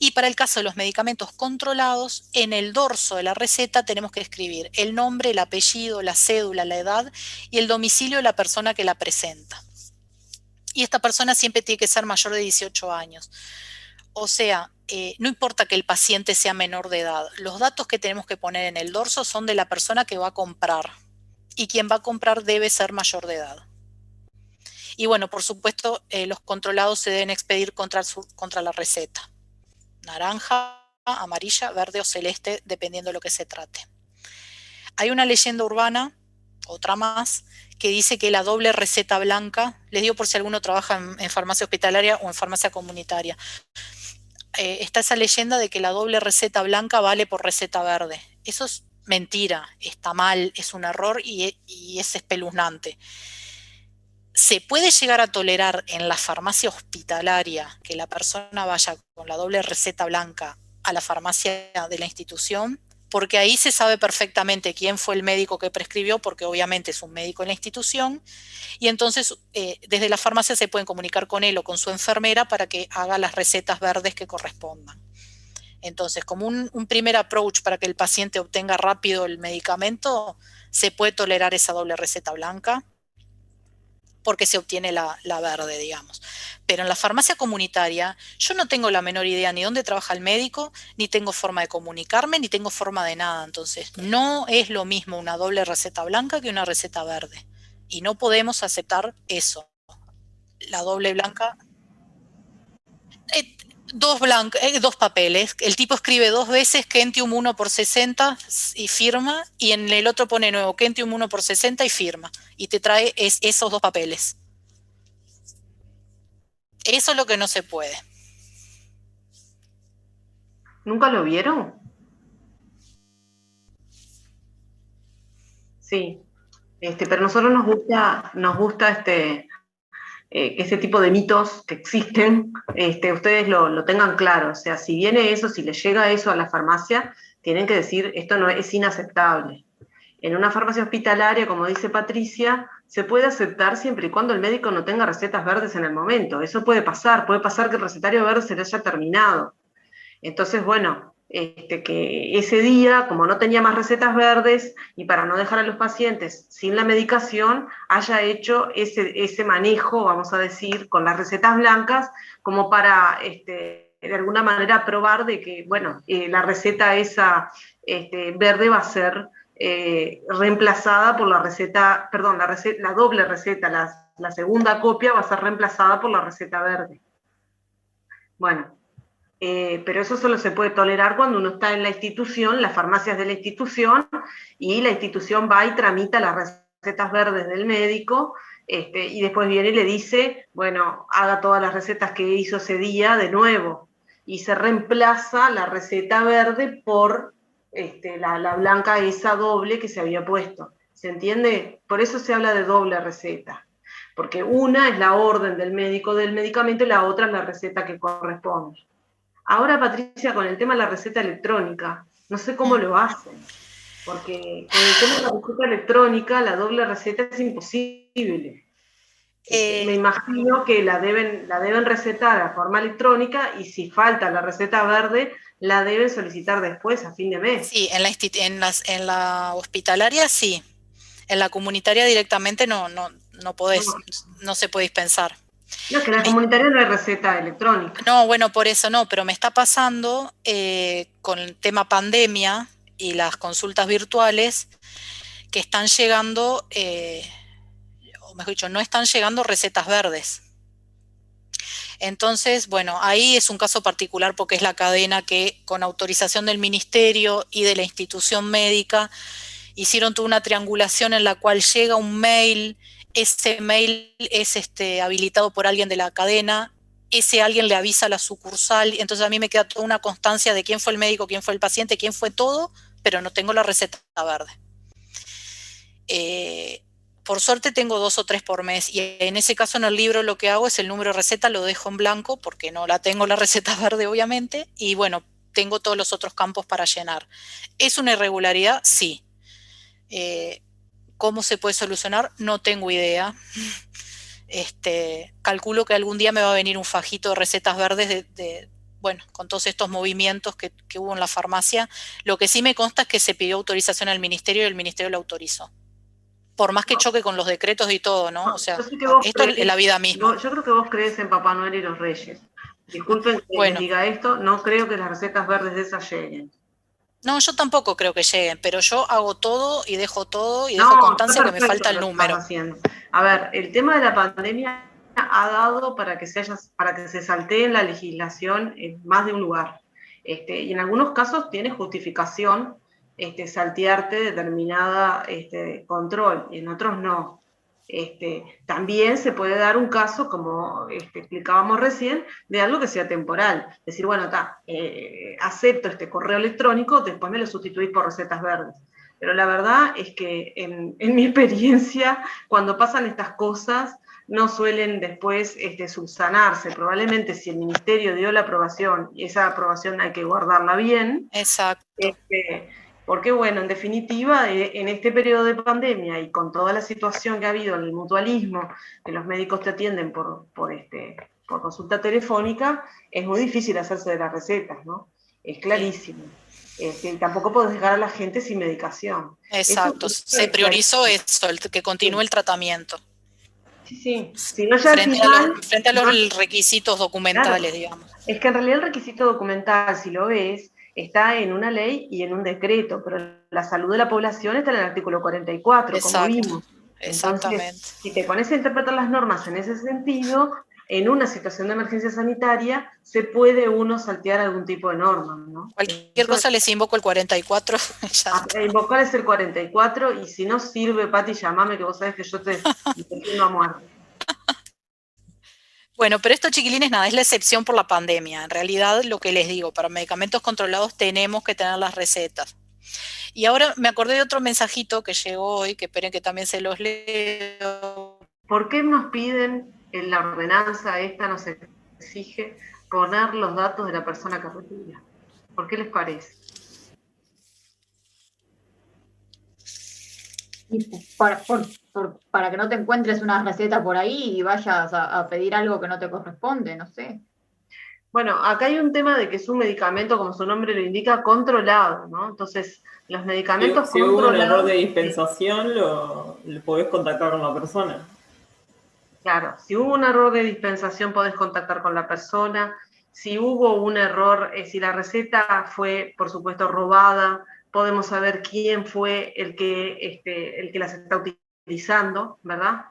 Y para el caso de los medicamentos controlados, en el dorso de la receta tenemos que escribir el nombre, el apellido, la cédula, la edad y el domicilio de la persona que la presenta. Y esta persona siempre tiene que ser mayor de 18 años. O sea, no importa que el paciente sea menor de edad, los datos que tenemos que poner en el dorso son de la persona que va a comprar. Y quien va a comprar debe ser mayor de edad. Y bueno, por supuesto, los controlados se deben expedir contra la receta. Naranja, amarilla, verde o celeste, dependiendo de lo que se trate. Hay una leyenda urbana, otra más, que dice que la doble receta blanca, les digo por si alguno trabaja en farmacia hospitalaria o en farmacia comunitaria, está esa leyenda de que la doble receta blanca vale por receta verde. Eso es mentira, está mal, es un error y es espeluznante. Se puede llegar a tolerar en la farmacia hospitalaria que la persona vaya con la doble receta blanca a la farmacia de la institución, porque ahí se sabe perfectamente quién fue el médico que prescribió, porque obviamente es un médico en la institución, y entonces desde la farmacia se pueden comunicar con él o con su enfermera para que haga las recetas verdes que correspondan. Entonces, como un primer approach para que el paciente obtenga rápido el medicamento, se puede tolerar esa doble receta blanca, porque se obtiene la verde, digamos. Pero en la farmacia comunitaria yo no tengo la menor idea ni dónde trabaja el médico, ni tengo forma de comunicarme, ni tengo forma de nada. Entonces, no es lo mismo una doble receta blanca que una receta verde. Y no podemos aceptar eso. La doble blanca... Dos papeles. El tipo escribe 2 veces Kentium 1 por 60 y firma, y en el otro pone nuevo Kentium 1 por 60 y firma. Y te trae esos 2 papeles. Eso es lo que no se puede. ¿Nunca lo vieron? Sí. Pero a nosotros nos gusta que ese tipo de mitos que existen, ustedes lo tengan claro. O sea, si viene eso, si les llega eso a la farmacia, tienen que decir, esto no es inaceptable. En una farmacia hospitalaria, como dice Patricia, se puede aceptar siempre y cuando el médico no tenga recetas verdes en el momento. Eso puede pasar que el recetario verde se le haya terminado. Entonces, bueno, que ese día, como no tenía más recetas verdes, y para no dejar a los pacientes sin la medicación, haya hecho ese manejo, vamos a decir, con las recetas blancas, como para, de alguna manera, probar de que, bueno, la receta esa verde va a ser reemplazada por la receta, perdón, la doble receta, la segunda copia va a ser reemplazada por la receta verde. Bueno. Pero eso solo se puede tolerar cuando uno está en la institución, las farmacias de la institución, y la institución va y tramita las recetas verdes del médico, y después viene y le dice, bueno, haga todas las recetas que hizo ese día de nuevo, y se reemplaza la receta verde por la blanca esa doble que se había puesto. ¿Se entiende? Por eso se habla de doble receta, porque una es la orden del médico del medicamento y la otra es la receta que corresponde. Ahora, Patricia, con el tema de la receta electrónica, no sé cómo lo hacen, porque con el tema de la receta electrónica, la doble receta es imposible. Me imagino que la deben recetar a forma electrónica y si falta la receta verde, la deben solicitar después, a fin de mes. Sí, en la hospitalaria sí. En la comunitaria directamente no podés, no se puede dispensar. No, que en la comunitaria no hay receta electrónica. No, bueno, por eso no, pero me está pasando con el tema pandemia y las consultas virtuales que están llegando, o mejor dicho, no están llegando recetas verdes. Entonces, bueno, ahí es un caso particular porque es la cadena que con autorización del ministerio y de la institución médica hicieron toda una triangulación en la cual llega un mail, ese mail es habilitado por alguien de la cadena, ese alguien le avisa a la sucursal, entonces a mí me queda toda una constancia de quién fue el médico, quién fue el paciente, quién fue todo, pero no tengo la receta verde. Por suerte tengo 2 o 3 por mes y en ese caso en el libro lo que hago es el número de receta, lo dejo en blanco porque no la tengo la receta verde obviamente y bueno, tengo todos los otros campos para llenar. ¿Es una irregularidad? Sí. ¿Cómo se puede solucionar? No tengo idea. Calculo que algún día me va a venir un fajito de recetas verdes bueno, con todos estos movimientos que hubo en la farmacia. Lo que sí me consta es que se pidió autorización al ministerio y el ministerio lo autorizó. Por más que choque con los decretos y todo, ¿no? O sea, esto es la vida misma. Yo creo que vos crees en Papá Noel y los Reyes. Disculpen que les diga esto, no creo que las recetas verdes de esas lleguen. No, yo tampoco creo que lleguen, pero yo hago todo y dejo constancia que me falta el número. A ver, el tema de la pandemia ha dado para que se saltee en la legislación en más de un lugar. Y en algunos casos tiene justificación saltearte determinada control, y en otros no. También se puede dar un caso, como explicábamos recién, de algo que sea temporal. Decir, bueno, acepto este correo electrónico, después me lo sustituís por recetas verdes. Pero la verdad es que en mi experiencia, cuando pasan estas cosas, no suelen después subsanarse. Probablemente si el ministerio dio la aprobación, y esa aprobación hay que guardarla bien. Exacto. Porque, bueno, en definitiva, en este periodo de pandemia y con toda la situación que ha habido en el mutualismo, que los médicos te atienden por consulta telefónica, es muy difícil hacerse de las recetas, ¿no? Es clarísimo. Tampoco podés dejar a la gente sin medicación. Exacto, se priorizó eso, que continúe el tratamiento. Sí. Si no, ya frente a los requisitos documentales, claro, digamos. Es que en realidad el requisito documental, si lo ves, está en una ley y en un decreto, pero la salud de la población está en el artículo 44, como vimos. Exactamente. Entonces, si te pones a interpretar las normas en ese sentido, en una situación de emergencia sanitaria, se puede uno saltear algún tipo de norma, ¿no? Cualquier cosa les invoco el 44. Invocar es el 44, y si no sirve, Pati, llamame, que vos sabés que yo te defiendo a muerte. Bueno, pero esto, chiquilines, nada, es la excepción por la pandemia. En realidad, lo que les digo, para medicamentos controlados tenemos que tener las recetas. Y ahora me acordé de otro mensajito que llegó hoy, que esperen que también se los leo. ¿Por qué nos piden en la ordenanza esta, nos exige poner los datos de la persona que retira? ¿Por qué les parece? Para que no te encuentres una receta por ahí y vayas a pedir algo que no te corresponde, no sé. Bueno, acá hay un tema de que es un medicamento, como su nombre lo indica, controlado, ¿no? Entonces, los medicamentos si controlados... hubo un error de dispensación, lo podés contactar con la persona. Claro, si hubo un error de dispensación, podés contactar con la persona. Si hubo un error, si la receta fue, por supuesto, robada, podemos saber quién fue el que las está utilizando, ¿verdad?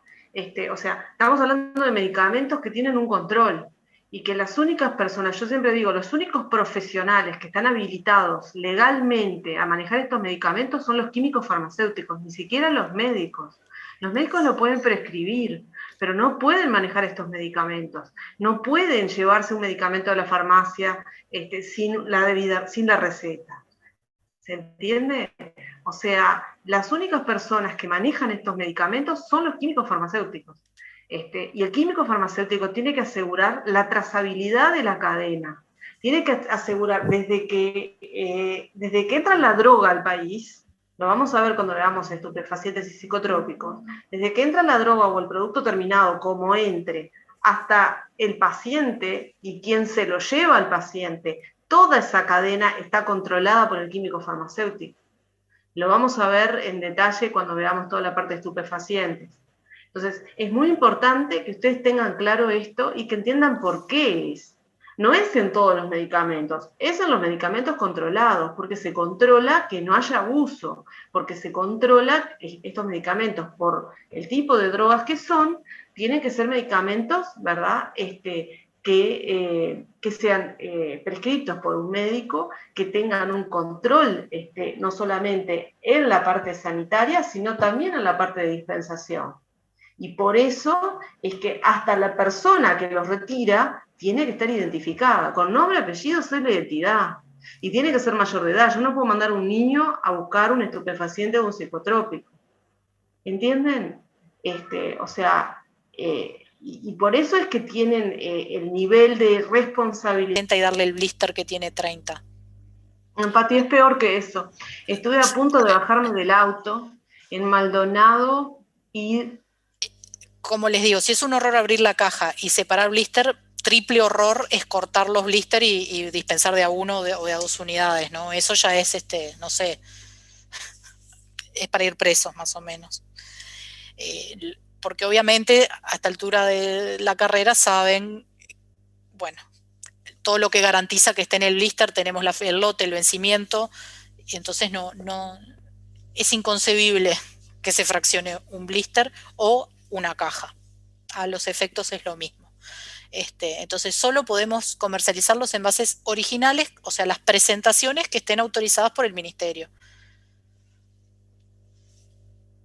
O sea, estamos hablando de medicamentos que tienen un control y que las únicas personas, yo siempre digo, los únicos profesionales que están habilitados legalmente a manejar estos medicamentos son los químicos farmacéuticos, ni siquiera los médicos. Los médicos lo pueden prescribir, pero no pueden manejar estos medicamentos. No pueden llevarse un medicamento a la farmacia sin la receta. ¿Se entiende? O sea, las únicas personas que manejan estos medicamentos son los químicos farmacéuticos. Y el químico farmacéutico tiene que asegurar la trazabilidad de la cadena. Tiene que asegurar desde que entra la droga al país, lo vamos a ver cuando veamos estupefacientes y psicotrópicos, desde que entra la droga o el producto terminado, como entre, hasta el paciente y quien se lo lleva al paciente, toda esa cadena está controlada por el químico farmacéutico. Lo vamos a ver en detalle cuando veamos toda la parte de estupefacientes. Entonces, es muy importante que ustedes tengan claro esto y que entiendan por qué es. No es en todos los medicamentos, es en los medicamentos controlados, porque se controla que no haya abuso, porque se controla estos medicamentos por el tipo de drogas que son, tienen que ser medicamentos, ¿verdad?, que sean prescritos por un médico, que tengan un control no solamente en la parte sanitaria, sino también en la parte de dispensación. Y por eso es que hasta la persona que los retira tiene que estar identificada, con nombre, apellido, cédula de identidad. Y tiene que ser mayor de edad. Yo no puedo mandar a un niño a buscar un estupefaciente o un psicotrópico. ¿Entienden? O sea, y por eso es que tienen el nivel de responsabilidad. Y darle el blister que tiene 30. Pati, es peor que eso. Estuve a punto de bajarme del auto en Maldonado y... Como les digo, si es un horror abrir la caja y separar blister, triple horror es cortar los blister y dispensar de a 1 o de a 2 unidades, ¿no? Eso ya es, no sé, es para ir presos más o menos. Porque obviamente a esta altura de la carrera saben, bueno, todo lo que garantiza que esté en el blister, tenemos el lote, el vencimiento, y entonces no es inconcebible que se fraccione un blister o una caja. A los efectos es lo mismo. Entonces solo podemos comercializar los envases originales, o sea, las presentaciones que estén autorizadas por el ministerio.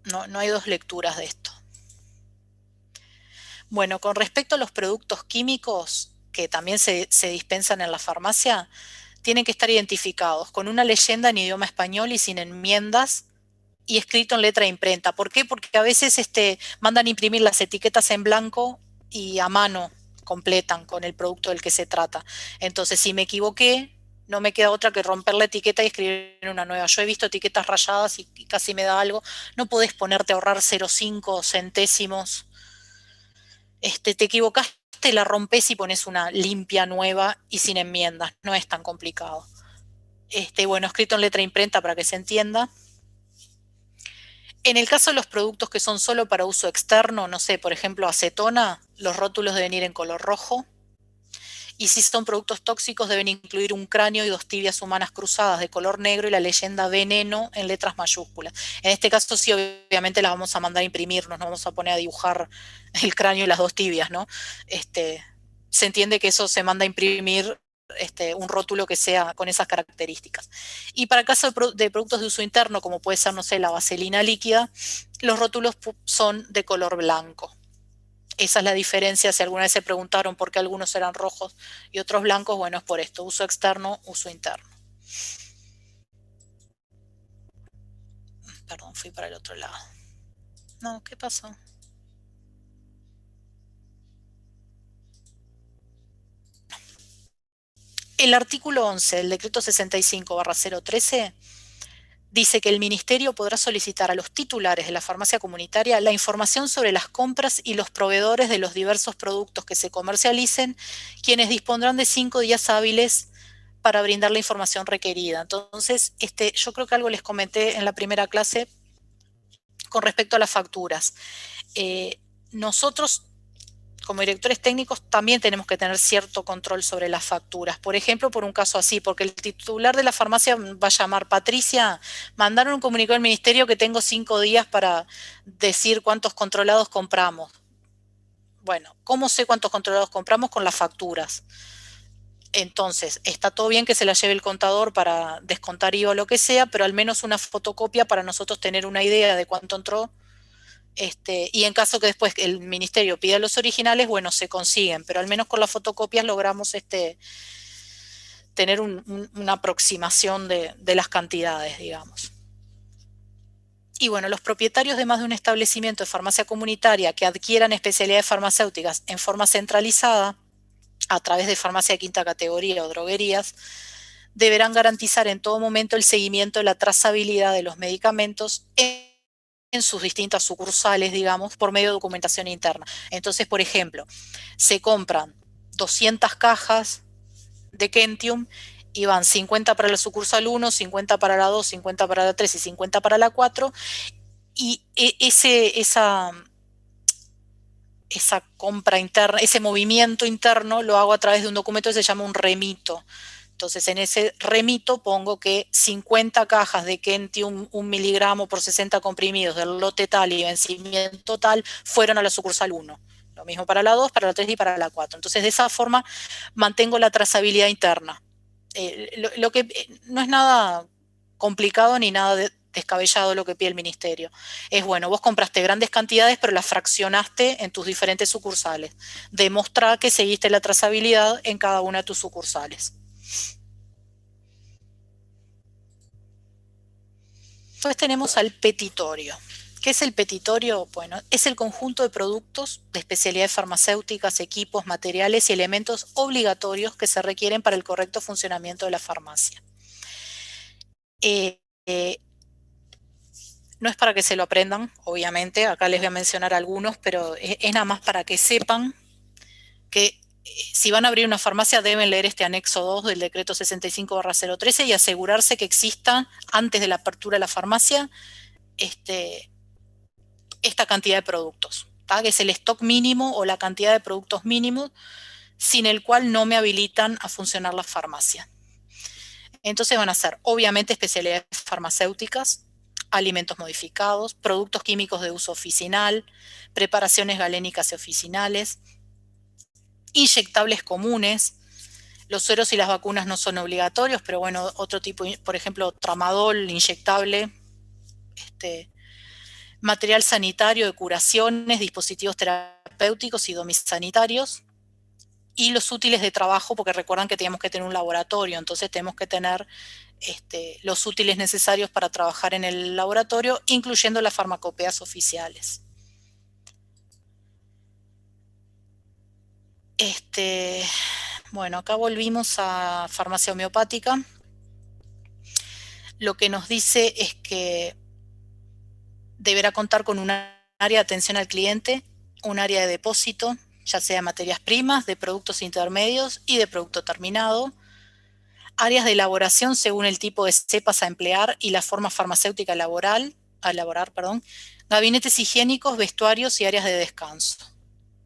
No hay dos lecturas de esto. Bueno, con respecto a los productos químicos que también se dispensan en la farmacia, tienen que estar identificados con una leyenda en idioma español y sin enmiendas, y escrito en letra de imprenta. ¿Por qué? Porque a veces mandan imprimir las etiquetas en blanco y a mano completan con el producto del que se trata. Entonces, si me equivoqué, no me queda otra que romper la etiqueta y escribir una nueva. Yo he visto etiquetas rayadas y casi me da algo. No podés ponerte a ahorrar 0,5 centésimos. Te equivocaste, la rompes y pones una limpia, nueva y sin enmiendas. No es tan complicado. Bueno, escrito en letra de imprenta para que se entienda. En el caso de los productos que son solo para uso externo, no sé, por ejemplo, acetona, los rótulos deben ir en color rojo. Y si son productos tóxicos, deben incluir un cráneo y 2 tibias humanas cruzadas de color negro y la leyenda veneno en letras mayúsculas. En este caso sí, obviamente las vamos a mandar a imprimir, no nos vamos a poner a dibujar el cráneo y las 2 tibias, ¿no? Se entiende que eso se manda a imprimir un rótulo que sea con esas características. Y para el caso de productos de uso interno, como puede ser, no sé, la vaselina líquida, los rótulos son de color blanco. Esa es la diferencia. Si alguna vez se preguntaron por qué algunos eran rojos y otros blancos, bueno, es por esto: uso externo, uso interno. Perdón, fui para el otro lado. No, ¿qué pasó? El artículo 11 del decreto 65/013 dice que el Ministerio podrá solicitar a los titulares de la farmacia comunitaria la información sobre las compras y los proveedores de los diversos productos que se comercialicen, quienes dispondrán de 5 días hábiles para brindar la información requerida. Entonces, yo creo que algo les comenté en la primera clase con respecto a las facturas. Nosotros, como directores técnicos, también tenemos que tener cierto control sobre las facturas. Por ejemplo, por un caso así, porque el titular de la farmacia va a llamar: Patricia, mandaron un comunicado al ministerio que tengo 5 días para decir cuántos controlados compramos. Bueno, ¿cómo sé cuántos controlados compramos? Con las facturas. Entonces, está todo bien que se la lleve el contador para descontar IVA o lo que sea, pero al menos una fotocopia para nosotros tener una idea de cuánto entró. Y en caso que después el ministerio pida los originales, bueno, se consiguen, pero al menos con las fotocopias logramos tener una aproximación de las cantidades, digamos. Y bueno, los propietarios de más de un establecimiento de farmacia comunitaria que adquieran especialidades farmacéuticas en forma centralizada, a través de farmacia de quinta categoría o droguerías, deberán garantizar en todo momento el seguimiento de la trazabilidad de los medicamentos en sus distintas sucursales, digamos, por medio de documentación interna. Entonces, por ejemplo, se compran 200 cajas de Kentium y van 50 para la sucursal 1, 50 para la 2, 50 para la 3 y 50 para la 4, y esa compra interna, ese movimiento interno lo hago a través de un documento que se llama un remito. Entonces, en ese remito pongo que 50 cajas de Kentium 1 miligramo por 60 comprimidos del lote tal y vencimiento tal fueron a la sucursal 1. Lo mismo para la 2, para la 3 y para la 4. Entonces, de esa forma mantengo la trazabilidad interna. Lo que no es nada complicado ni nada descabellado lo que pide el ministerio. Es bueno, vos compraste grandes cantidades, pero las fraccionaste en tus diferentes sucursales. Demostrá que seguiste la trazabilidad en cada una de tus sucursales. Entonces tenemos al petitorio. ¿Qué es el petitorio? Bueno, es el conjunto de productos de especialidades farmacéuticas, equipos, materiales y elementos obligatorios que se requieren para el correcto funcionamiento de la farmacia. No es para que se lo aprendan, obviamente, acá les voy a mencionar algunos, pero es nada más para que sepan que si van a abrir una farmacia deben leer este anexo 2 del decreto 65/013 y asegurarse que exista, antes de la apertura de la farmacia, esta cantidad de productos, ¿tá? Que es el stock mínimo o la cantidad de productos mínimos sin el cual no me habilitan a funcionar la farmacia. Entonces van a ser, obviamente, especialidades farmacéuticas, alimentos modificados, productos químicos de uso oficinal, preparaciones galénicas y oficinales, inyectables comunes. Los sueros y las vacunas no son obligatorios, pero bueno, otro tipo, por ejemplo, tramadol inyectable, material sanitario de curaciones, dispositivos terapéuticos y domisanitarios, y los útiles de trabajo, porque recuerdan que teníamos que tener un laboratorio, entonces tenemos que tener los útiles necesarios para trabajar en el laboratorio, incluyendo las farmacopeas oficiales. Bueno, acá volvimos a farmacia homeopática. Lo que nos dice es que deberá contar con un área de atención al cliente, un área de depósito, ya sea de materias primas, de productos intermedios y de producto terminado, áreas de elaboración según el tipo de cepas a emplear y la forma farmacéutica a elaborar, gabinetes higiénicos, vestuarios y áreas de descanso.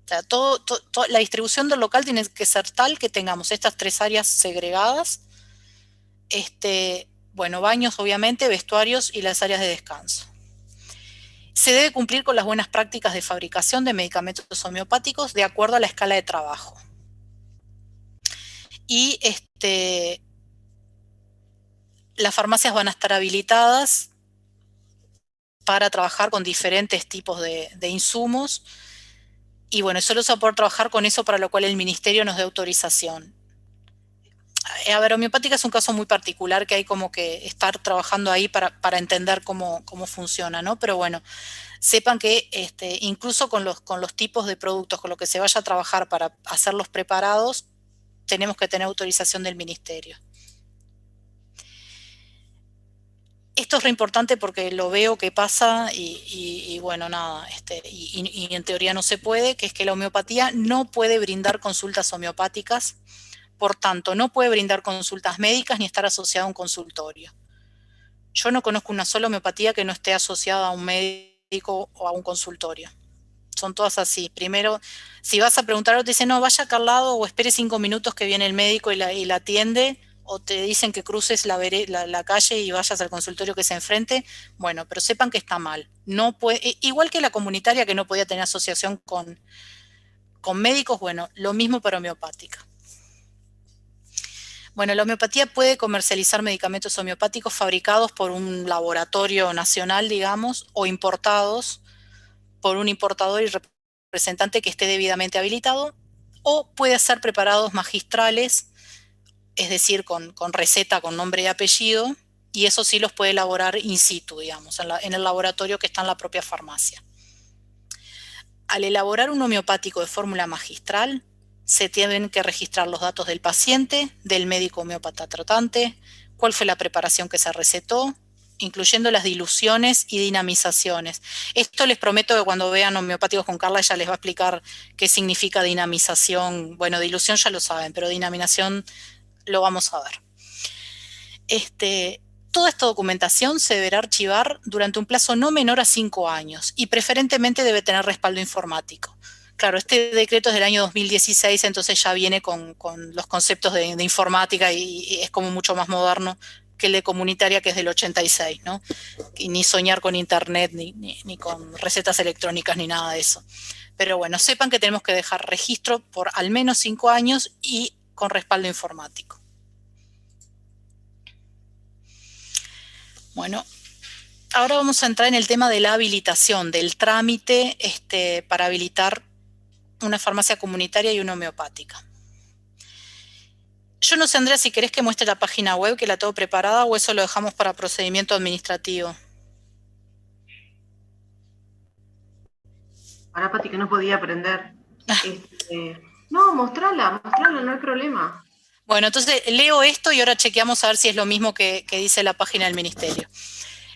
O sea, la distribución del local tiene que ser tal que tengamos estas 3 áreas segregadas, bueno, baños obviamente, vestuarios y las áreas de descanso. Se debe cumplir con las buenas prácticas de fabricación de medicamentos homeopáticos de acuerdo a la escala de trabajo. Y las farmacias van a estar habilitadas para trabajar con diferentes tipos de insumos. Y bueno, solo se va a poder trabajar con eso para lo cual el ministerio nos dé autorización. A ver, homeopática es un caso muy particular que hay como que estar trabajando ahí para entender cómo funciona, ¿no? Pero bueno, sepan que incluso con los tipos de productos con los que se vaya a trabajar para hacer los preparados, tenemos que tener autorización del ministerio. Esto es re importante porque lo veo que pasa y bueno, nada, y en teoría no se puede, que es que la homeopatía no puede brindar consultas homeopáticas. Por tanto, no puede brindar consultas médicas ni estar asociada a un consultorio. Yo no conozco una sola homeopatía que no esté asociada a un médico o a un consultorio. Son todas así. Primero, si vas a preguntar, te dicen, no, vaya acá al lado o espere 5 minutos que viene el médico y la atiende, o te dicen que cruces la calle y vayas al consultorio que es enfrente. Bueno, pero sepan que está mal. No puede, igual que la comunitaria que no podía tener asociación con médicos, bueno, lo mismo para homeopática. Bueno, la homeopatía puede comercializar medicamentos homeopáticos fabricados por un laboratorio nacional, digamos, o importados por un importador y representante que esté debidamente habilitado, o puede ser preparados magistrales, es decir, con receta, con nombre y apellido, y eso sí los puede elaborar in situ, digamos, en el laboratorio que está en la propia farmacia. Al elaborar un homeopático de fórmula magistral, se tienen que registrar los datos del paciente, del médico homeópata tratante, cuál fue la preparación que se recetó, incluyendo las diluciones y dinamizaciones. Esto les prometo que cuando vean Homeopáticos con Carla ella les va a explicar qué significa dinamización. Bueno, dilución ya lo saben, pero dinamización lo vamos a ver. Toda esta documentación se deberá archivar durante un plazo no menor a 5 años y preferentemente debe tener respaldo informático. Claro, este decreto es del año 2016, entonces ya viene con los conceptos de informática y es como mucho más moderno que el de comunitaria, que es del 86, ¿no? Y ni soñar con internet, ni con recetas electrónicas, ni nada de eso. Pero bueno, sepan que tenemos que dejar registro por al menos 5 años y con respaldo informático. Bueno, ahora vamos a entrar en el tema de la habilitación, del trámite para habilitar una farmacia comunitaria y una homeopática. Yo no sé, Andrea, si querés que muestre la página web, que la tengo preparada, o eso lo dejamos para procedimiento administrativo. Ahora, Pati, que no podía aprender. No, mostrala, no hay problema. Bueno, entonces leo esto y ahora chequeamos a ver si es lo mismo que dice la página del Ministerio.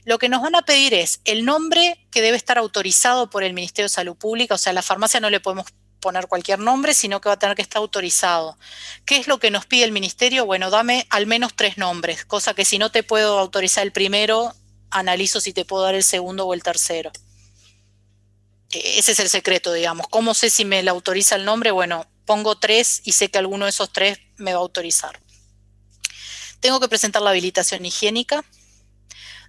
Lo que nos van a pedir es el nombre que debe estar autorizado por el Ministerio de Salud Pública, o sea, a la farmacia no le podemos poner cualquier nombre, sino que va a tener que estar autorizado. ¿Qué es lo que nos pide el Ministerio? Bueno, dame al menos 3 nombres, cosa que si no te puedo autorizar el primero, analizo si te puedo dar el segundo o el tercero. Ese es el secreto, digamos. ¿Cómo sé si me la autoriza el nombre? Bueno, pongo 3 y sé que alguno de esos 3 me va a autorizar. Tengo que presentar la habilitación higiénica,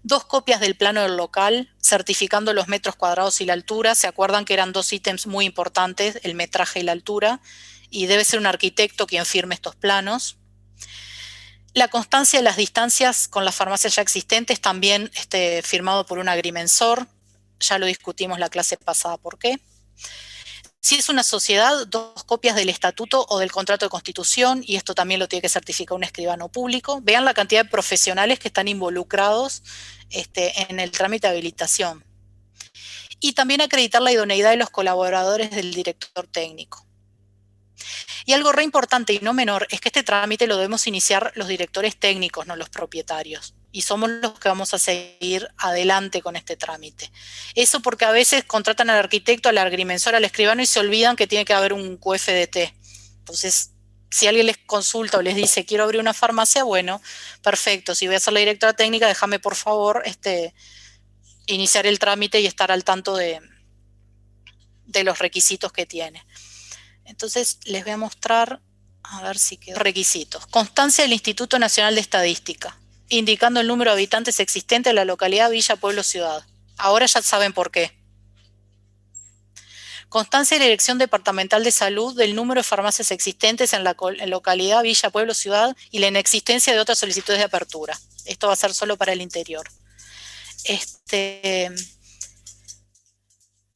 2 copias del plano del local, certificando los metros cuadrados y la altura. ¿Se acuerdan que eran 2 ítems muy importantes, el metraje y la altura? Y debe ser un arquitecto quien firme estos planos. La constancia de las distancias con las farmacias ya existentes, también firmado por un agrimensor. Ya lo discutimos la clase pasada por qué. Si es una sociedad, 2 copias del estatuto o del contrato de constitución, y esto también lo tiene que certificar un escribano público. Vean la cantidad de profesionales que están involucrados en el trámite de habilitación. Y también acreditar la idoneidad de los colaboradores del director técnico. Y algo re importante y no menor es que este trámite lo debemos iniciar los directores técnicos, no los propietarios. Y somos los que vamos a seguir adelante con este trámite. Eso porque a veces contratan al arquitecto, al agrimensor, al escribano y se olvidan que tiene que haber un QFDT. Entonces, si alguien les consulta o les dice quiero abrir una farmacia, bueno, perfecto. Si voy a ser la directora técnica, déjame por favor iniciar el trámite y estar al tanto de los requisitos que tiene. Entonces, les voy a mostrar, a ver si quedó. Requisitos. Constancia del Instituto Nacional de Estadística, indicando el número de habitantes existente en la localidad, villa, pueblo, ciudad. Ahora ya saben por qué. Constancia de la Dirección Departamental de Salud del número de farmacias existentes en la localidad, villa, pueblo, ciudad y la inexistencia de otras solicitudes de apertura. Esto va a ser solo para el interior.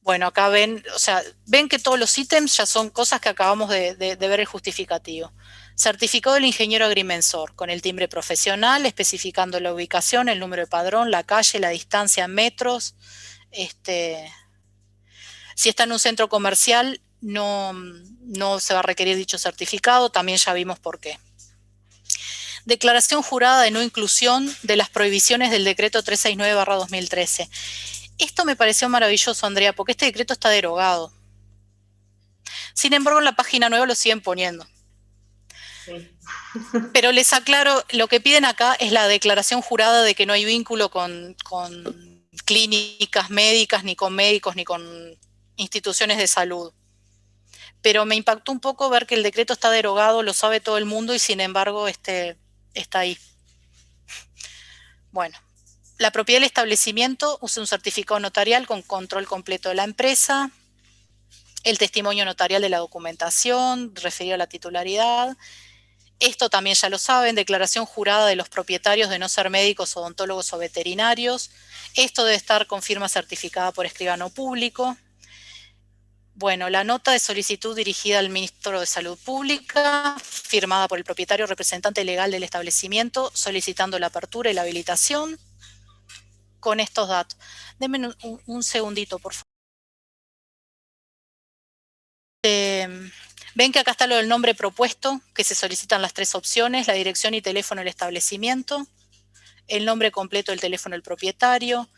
Bueno, acá ven, o sea, ven que todos los ítems ya son cosas que acabamos de ver el justificativo. Certificado del ingeniero agrimensor, con el timbre profesional, especificando la ubicación, el número de padrón, la calle, la distancia en metros. Si está en un centro comercial, no se va a requerir dicho certificado, también ya vimos por qué. Declaración jurada de no inclusión de las prohibiciones del decreto 369/2013. Esto me pareció maravilloso, Andrea, porque este decreto está derogado. Sin embargo, en la página nueva lo siguen poniendo. Sí. Pero les aclaro, lo que piden acá es la declaración jurada de que no hay vínculo con clínicas médicas, ni con médicos, ni con instituciones de salud. Pero me impactó un poco ver que el decreto está derogado, lo sabe todo el mundo y sin embargo está ahí. Bueno. La propiedad del establecimiento usa un certificado notarial con control completo de la empresa, el testimonio notarial de la documentación referido a la titularidad. Esto también ya lo saben, declaración jurada de los propietarios de no ser médicos, odontólogos o veterinarios. Esto debe estar con firma certificada por escribano público. Bueno, la nota de solicitud dirigida al Ministro de Salud Pública, firmada por el propietario representante legal del establecimiento, solicitando la apertura y la habilitación. Con estos datos. Denme un segundito, por favor. Ven que acá está lo del nombre propuesto, que se solicitan las 3 opciones, la dirección y teléfono del establecimiento, el nombre completo del teléfono del propietario,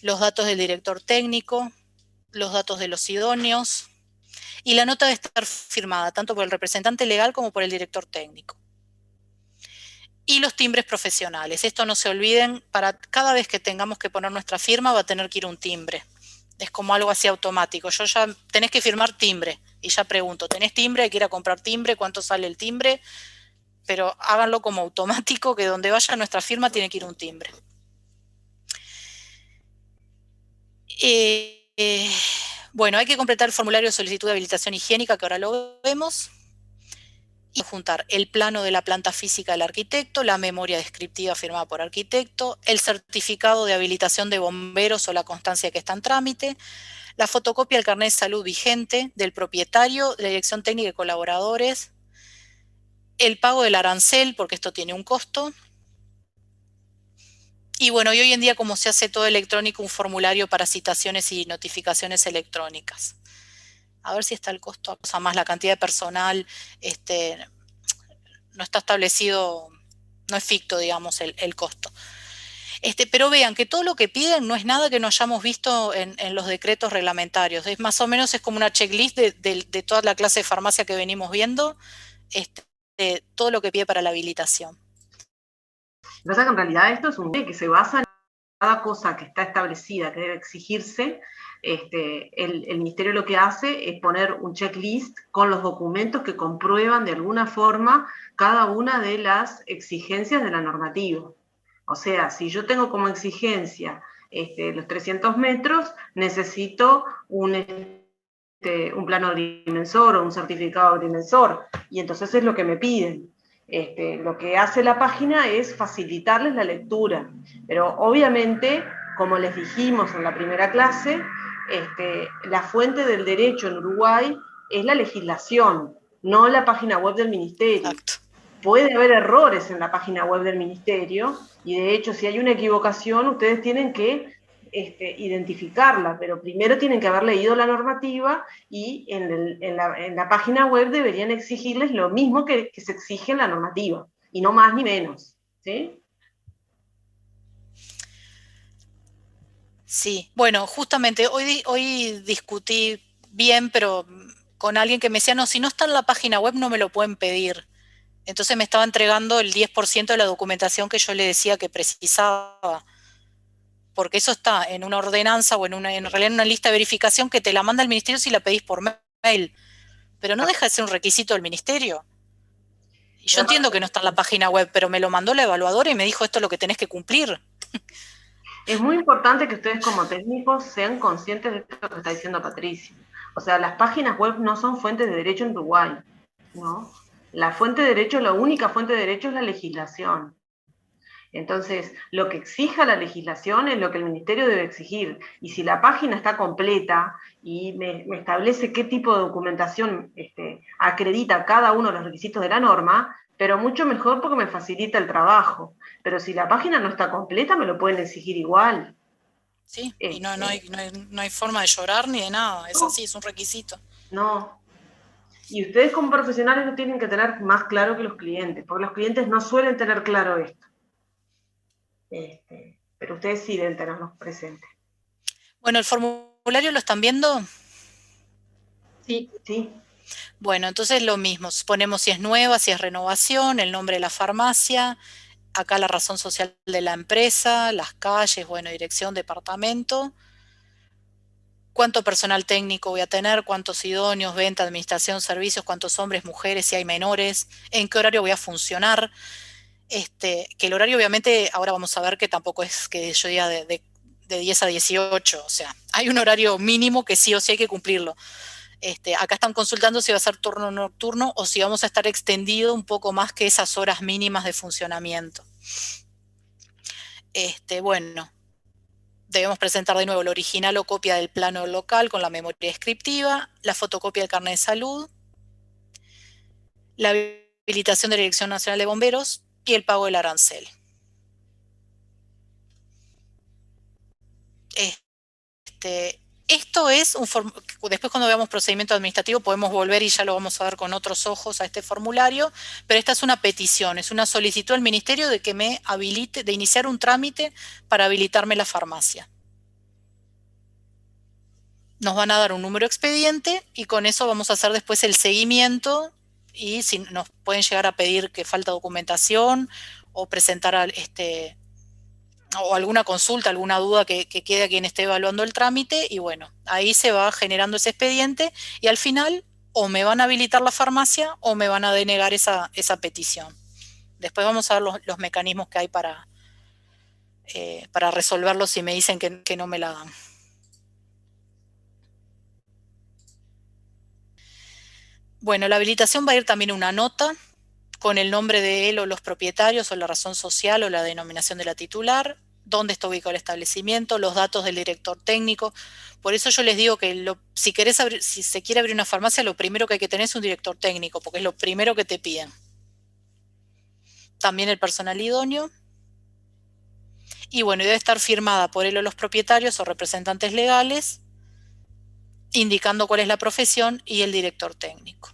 los datos del director técnico, los datos de los idóneos, y la nota debe estar firmada tanto por el representante legal como por el director técnico. Y los timbres profesionales. Esto no se olviden, para cada vez que tengamos que poner nuestra firma va a tener que ir un timbre. Es como algo así automático. Yo ya tenés que firmar timbre. Y ya pregunto, ¿tenés timbre? ¿Hay que ir a comprar timbre? ¿Cuánto sale el timbre? Pero háganlo como automático, que donde vaya nuestra firma tiene que ir un timbre. Bueno, hay que completar el formulario de solicitud de habilitación higiénica, que ahora lo vemos. Y juntar el plano de la planta física del arquitecto, la memoria descriptiva firmada por arquitecto, el certificado de habilitación de bomberos o la constancia que está en trámite, la fotocopia del carnet de salud vigente del propietario, de la dirección técnica y colaboradores, el pago del arancel, porque esto tiene un costo. Y bueno, y hoy en día, como se hace todo electrónico, un formulario para citaciones y notificaciones electrónicas. A ver si está el costo, o sea, más la cantidad de personal, no está establecido, no es ficto, digamos, el costo. Pero vean que todo lo que piden no es nada que no hayamos visto en los decretos reglamentarios. Es más o menos es como una checklist de toda la clase de farmacia que venimos viendo, de todo lo que pide para la habilitación. Lo que pasa es que en realidad esto es un que se basa en cada cosa que está establecida, que debe exigirse. El ministerio lo que hace es poner un checklist con los documentos que comprueban de alguna forma cada una de las exigencias de la normativa. O sea, si yo tengo como exigencia los 300 metros, necesito un plano agrimensor o un certificado agrimensor, y entonces es lo que me piden. Lo que hace la página es facilitarles la lectura, pero obviamente, como les dijimos en la primera clase, la fuente del derecho en Uruguay es la legislación, no la página web del ministerio. Exacto. Puede haber errores en la página web del ministerio, y de hecho, si hay una equivocación, ustedes tienen que identificarla, pero primero tienen que haber leído la normativa, y en la página web deberían exigirles lo mismo que se exige en la normativa, y no más ni menos, ¿sí? Sí, bueno, justamente hoy discutí bien, pero con alguien que me decía, no, si no está en la página web no me lo pueden pedir. Entonces me estaba entregando el 10% de la documentación que yo le decía que precisaba. Porque eso está en una ordenanza o en realidad en una lista de verificación que te la manda el ministerio si la pedís por mail. Pero no deja de ser un requisito del ministerio. Y yo entiendo que no está en la página web, pero me lo mandó la evaluadora y me dijo esto es lo que tenés que cumplir. Es muy importante que ustedes como técnicos sean conscientes de esto que está diciendo Patricia. O sea, las páginas web no son fuentes de derecho en Uruguay, ¿no? La fuente de derecho, la única fuente de derecho es la legislación. Entonces, lo que exija la legislación es lo que el ministerio debe exigir. Y si la página está completa y me establece qué tipo de documentación acredita cada uno de los requisitos de la norma, pero mucho mejor porque me facilita el trabajo. Pero si la página no está completa, me lo pueden exigir igual. Sí, y no hay forma de llorar ni de nada, es así, es un requisito. No. Y ustedes como profesionales lo tienen que tener más claro que los clientes, porque los clientes no suelen tener claro esto. Pero ustedes sí deben tenerlos presentes. Bueno, ¿el formulario lo están viendo? Sí. Sí. Bueno, entonces lo mismo, ponemos si es nueva, si es renovación, el nombre de la farmacia, acá la razón social de la empresa, las calles, bueno, dirección, departamento, cuánto personal técnico voy a tener, cuántos idóneos, venta, administración, servicios, cuántos hombres, mujeres, si hay menores, en qué horario voy a funcionar. Que el horario obviamente, ahora vamos a ver que tampoco es que yo diga de 10 a 18, o sea, hay un horario mínimo que sí o sí hay que cumplirlo. Acá están consultando si va a ser turno nocturno o si vamos a estar extendido un poco más que esas horas mínimas de funcionamiento. Bueno, debemos presentar de nuevo el original o copia del plano local con la memoria descriptiva, la fotocopia del carnet de salud, la habilitación de la Dirección Nacional de Bomberos y el pago del arancel. Esto es después cuando veamos procedimiento administrativo podemos volver y ya lo vamos a ver con otros ojos a este formulario, pero esta es una petición, es una solicitud al ministerio de que me habilite, de iniciar un trámite para habilitarme la farmacia. Nos van a dar un número expediente y con eso vamos a hacer después el seguimiento y si nos pueden llegar a pedir que falta documentación o presentar o alguna consulta, alguna duda que quede a quien esté evaluando el trámite y bueno, ahí se va generando ese expediente y al final o me van a habilitar la farmacia o me van a denegar esa petición. Después vamos a ver los mecanismos que hay para resolverlo si me dicen que no me la dan. Bueno, la habilitación va a ir también una nota con el nombre de él o los propietarios o la razón social o la denominación de la titular, dónde está ubicado el establecimiento, los datos del director técnico. Por eso yo les digo que si se quiere abrir una farmacia, lo primero que hay que tener es un director técnico, porque es lo primero que te piden. También el personal idóneo. Y bueno, debe estar firmada por él o los propietarios o representantes legales, indicando cuál es la profesión y el director técnico.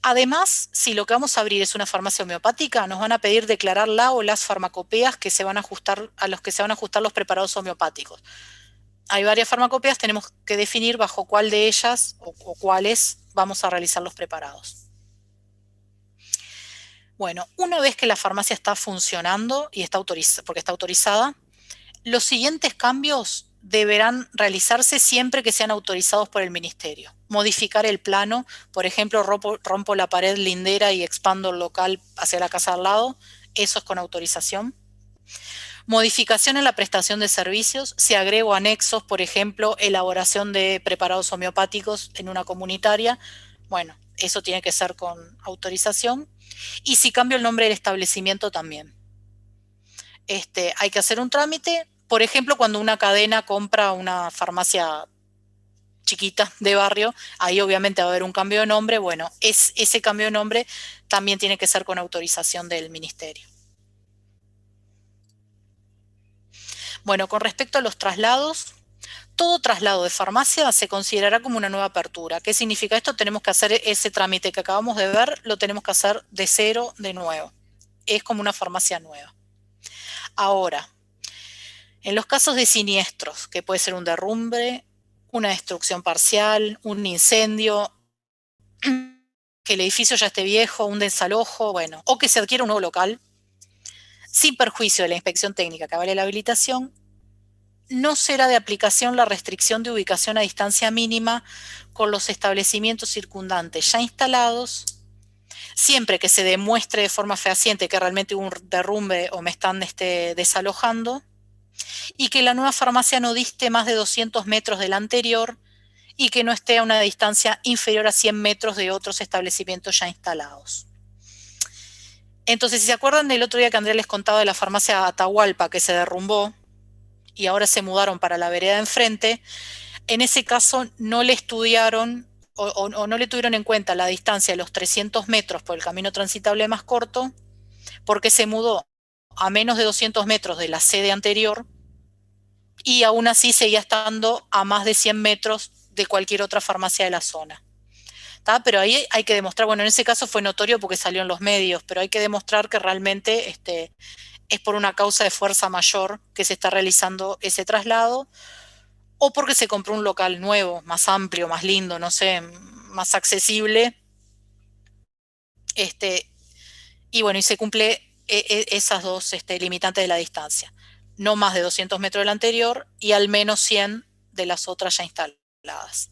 Además, si lo que vamos a abrir es una farmacia homeopática, nos van a pedir declarar la o las farmacopeas que se van a ajustar, a los que se van a ajustar los preparados homeopáticos. Hay varias farmacopeas, tenemos que definir bajo cuál de ellas o cuáles vamos a realizar los preparados. Bueno, una vez que la farmacia está funcionando y porque está autorizada, los siguientes cambios deberán realizarse siempre que sean autorizados por el ministerio. Modificar el plano, por ejemplo, rompo la pared lindera y expando el local hacia la casa al lado, eso es con autorización. Modificación en la prestación de servicios, si agrego anexos, por ejemplo, elaboración de preparados homeopáticos en una comunitaria, bueno, eso tiene que ser con autorización. Y si cambio el nombre del establecimiento también. Hay que hacer un trámite. Por ejemplo, cuando una cadena compra una farmacia chiquita de barrio, ahí obviamente va a haber un cambio de nombre. Bueno, ese cambio de nombre también tiene que ser con autorización del ministerio. Bueno, con respecto a los traslados, todo traslado de farmacia se considerará como una nueva apertura. ¿Qué significa esto? Tenemos que hacer ese trámite que acabamos de ver, lo tenemos que hacer de cero, de nuevo. Es como una farmacia nueva. Ahora, en los casos de siniestros, que puede ser un derrumbe, una destrucción parcial, un incendio, que el edificio ya esté viejo, un desalojo, bueno, o que se adquiera un nuevo local, sin perjuicio de la inspección técnica que avale la habilitación, no será de aplicación la restricción de ubicación a distancia mínima con los establecimientos circundantes ya instalados, siempre que se demuestre de forma fehaciente que realmente hubo un derrumbe o me están desalojando, y que la nueva farmacia no diste más de 200 metros de la anterior y que no esté a una distancia inferior a 100 metros de otros establecimientos ya instalados. Entonces, si se acuerdan del otro día que Andrea les contaba de la farmacia Atahualpa que se derrumbó y ahora se mudaron para la vereda de enfrente, en ese caso no le estudiaron o no le tuvieron en cuenta la distancia de los 300 metros por el camino transitable más corto, porque se mudó a menos de 200 metros de la sede anterior y aún así seguía estando a más de 100 metros de cualquier otra farmacia de la zona. ¿Tá? Pero ahí hay que demostrar, bueno, en ese caso fue notorio porque salió en los medios, pero hay que demostrar que realmente es por una causa de fuerza mayor que se está realizando ese traslado, o porque se compró un local nuevo, más amplio, más lindo, no sé, más accesible, y bueno, y se cumple esas dos limitantes de la distancia. No más de 200 metros del anterior y al menos 100 de las otras ya instaladas.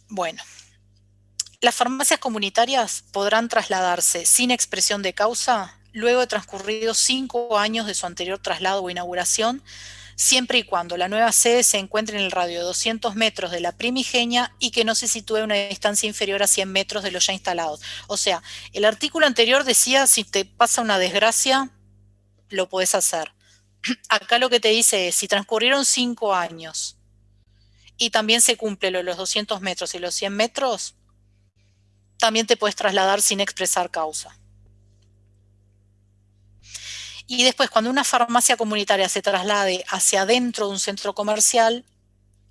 Bueno, las farmacias comunitarias podrán trasladarse sin expresión de causa luego de transcurridos 5 años de su anterior traslado o inauguración, siempre y cuando la nueva sede se encuentre en el radio de 200 metros de la primigenia y que no se sitúe a una distancia inferior a 100 metros de los ya instalados. O sea, el artículo anterior decía, si te pasa una desgracia, lo podés hacer. Acá lo que te dice es, si transcurrieron 5 años y también se cumple lo de los 200 metros y los 100 metros, también te puedes trasladar sin expresar causa. Y después, cuando una farmacia comunitaria se traslade hacia adentro de un centro comercial,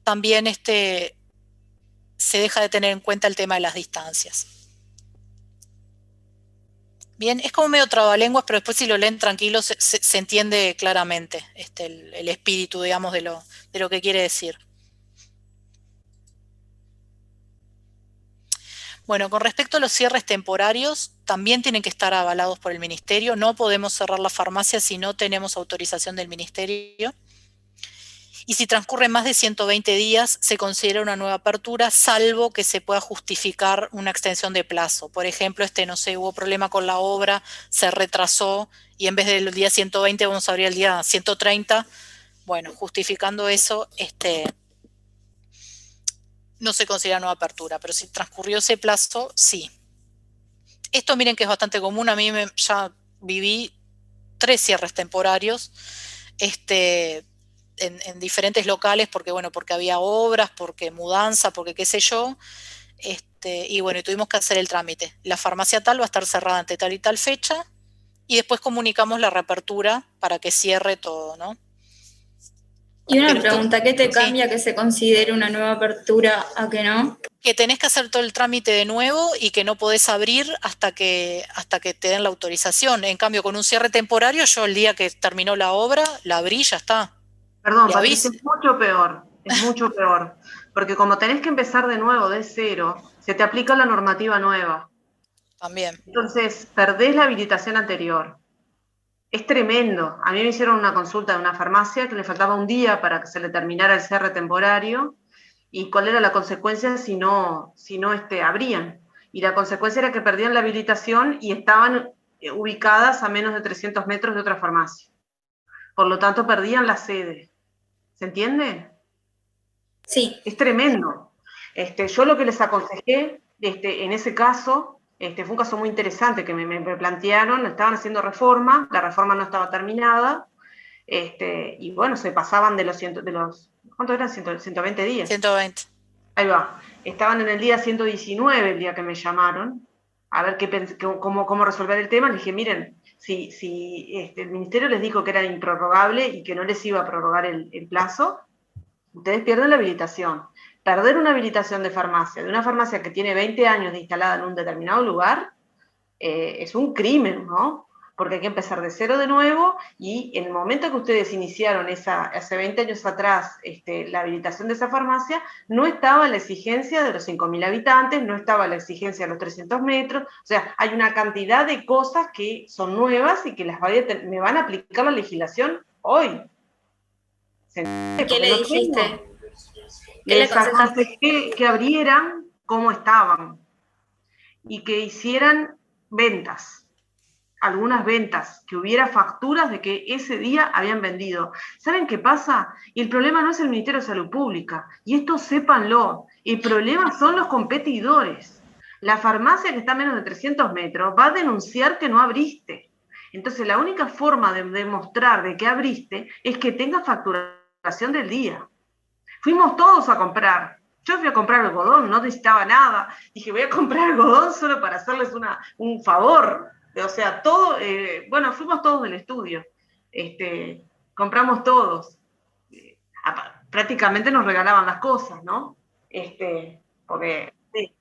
también se deja de tener en cuenta el tema de las distancias. Bien, es como medio trabalenguas, pero después si lo leen tranquilos se entiende claramente el espíritu, digamos, de lo que quiere decir. Bueno, con respecto a los cierres temporarios, también tienen que estar avalados por el Ministerio. No podemos cerrar la farmacia si no tenemos autorización del Ministerio. Y si transcurren más de 120 días, se considera una nueva apertura, salvo que se pueda justificar una extensión de plazo. Por ejemplo, no sé, hubo problema con la obra, se retrasó, y en vez del día 120 vamos a abrir el día 130. Bueno, justificando eso, no se considera nueva apertura, pero si transcurrió ese plazo, sí. Esto miren que es bastante común, a mí ya viví 3 cierres temporarios, en diferentes locales, porque había obras, porque mudanza, porque qué sé yo, y bueno, tuvimos que hacer el trámite. La farmacia tal va a estar cerrada ante tal y tal fecha, y después comunicamos la reapertura para que cierre todo, ¿no? Y una pregunta, ¿qué te cambia que se considere una nueva apertura a que no? Que tenés que hacer todo el trámite de nuevo y que no podés abrir hasta que te den la autorización. En cambio, con un cierre temporario, yo el día que terminó la obra, la abrí y ya está. Perdón, Patricia, es mucho peor, porque como tenés que empezar de nuevo, de cero, se te aplica la normativa nueva. También. Entonces, perdés la habilitación anterior. Es tremendo. A mí me hicieron una consulta de una farmacia que le faltaba un día para que se le terminara el cierre temporario, y cuál era la consecuencia si no abrían. Y la consecuencia era que perdían la habilitación y estaban ubicadas a menos de 300 metros de otra farmacia. Por lo tanto, perdían la sede. ¿Se entiende? Sí. Es tremendo. Yo lo que les aconsejé, en ese caso, fue un caso muy interesante que me plantearon, estaban haciendo reforma, la reforma no estaba terminada, y bueno, se pasaban de los ¿cuánto eran? 120 días. 120. Ahí va. Estaban en el día 119, el día que me llamaron, a ver cómo resolver el tema. Les dije, miren, si el Ministerio les dijo que era improrrogable y que no les iba a prorrogar el plazo, ustedes pierden la habilitación. Perder una habilitación de una farmacia que tiene 20 años de instalada en un determinado lugar, es un crimen, ¿no? Porque hay que empezar de cero de nuevo, y en el momento que ustedes iniciaron hace 20 años atrás la habilitación de esa farmacia, no estaba la exigencia de los 5.000 habitantes, no estaba la exigencia de los 300 metros, o sea, hay una cantidad de cosas que son nuevas y que me van a aplicar la legislación hoy. ¿Qué le dijiste? Les aconsejé que abrieran como estaban y que hicieran ventas, algunas ventas, que hubiera facturas de que ese día habían vendido. ¿Saben qué pasa? Y el problema no es el Ministerio de Salud Pública, y esto sépanlo, el problema son los competidores. La farmacia que está a menos de 300 metros va a denunciar que no abriste. Entonces la única forma de demostrar de que abriste es que tengas facturación del día. Fuimos todos a comprar. Yo fui a comprar algodón, no necesitaba nada. Dije, voy a comprar algodón solo para hacerles un favor. O sea, fuimos todos del estudio. Compramos todos. Prácticamente nos regalaban las cosas, ¿no? Porque, sí.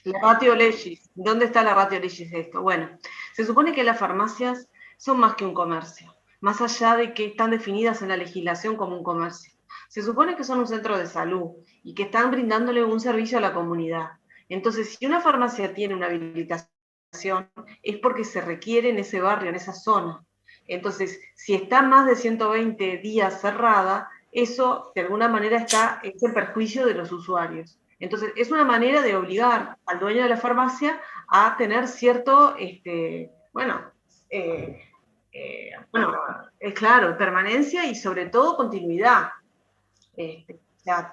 La ratio legis. ¿Dónde está la ratio legis de esto? Bueno, se supone que las farmacias son más que un comercio, más allá de que están definidas en la legislación como un comercio. Se supone que son un centro de salud y que están brindándole un servicio a la comunidad. Entonces, si una farmacia tiene una habilitación, es porque se requiere en ese barrio, en esa zona. Entonces, si está más de 120 días cerrada, eso de alguna manera es en perjuicio de los usuarios. Entonces, es una manera de obligar al dueño de la farmacia a tener cierto, claro, permanencia y sobre todo continuidad.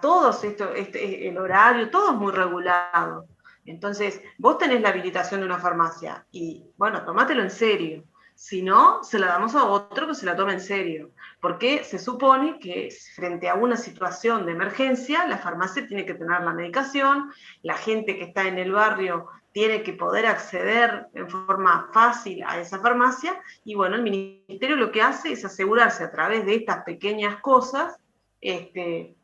Todos el horario, todo es muy regulado. Entonces, vos tenés la habilitación de una farmacia y, bueno, tomátelo en serio. Si no, se la damos a otro que se la tome en serio. Porque se supone que frente a una situación de emergencia, la farmacia tiene que tener la medicación, la gente que está en el barrio tiene que poder acceder en forma fácil a esa farmacia, y bueno, el ministerio lo que hace es asegurarse a través de estas pequeñas cosas,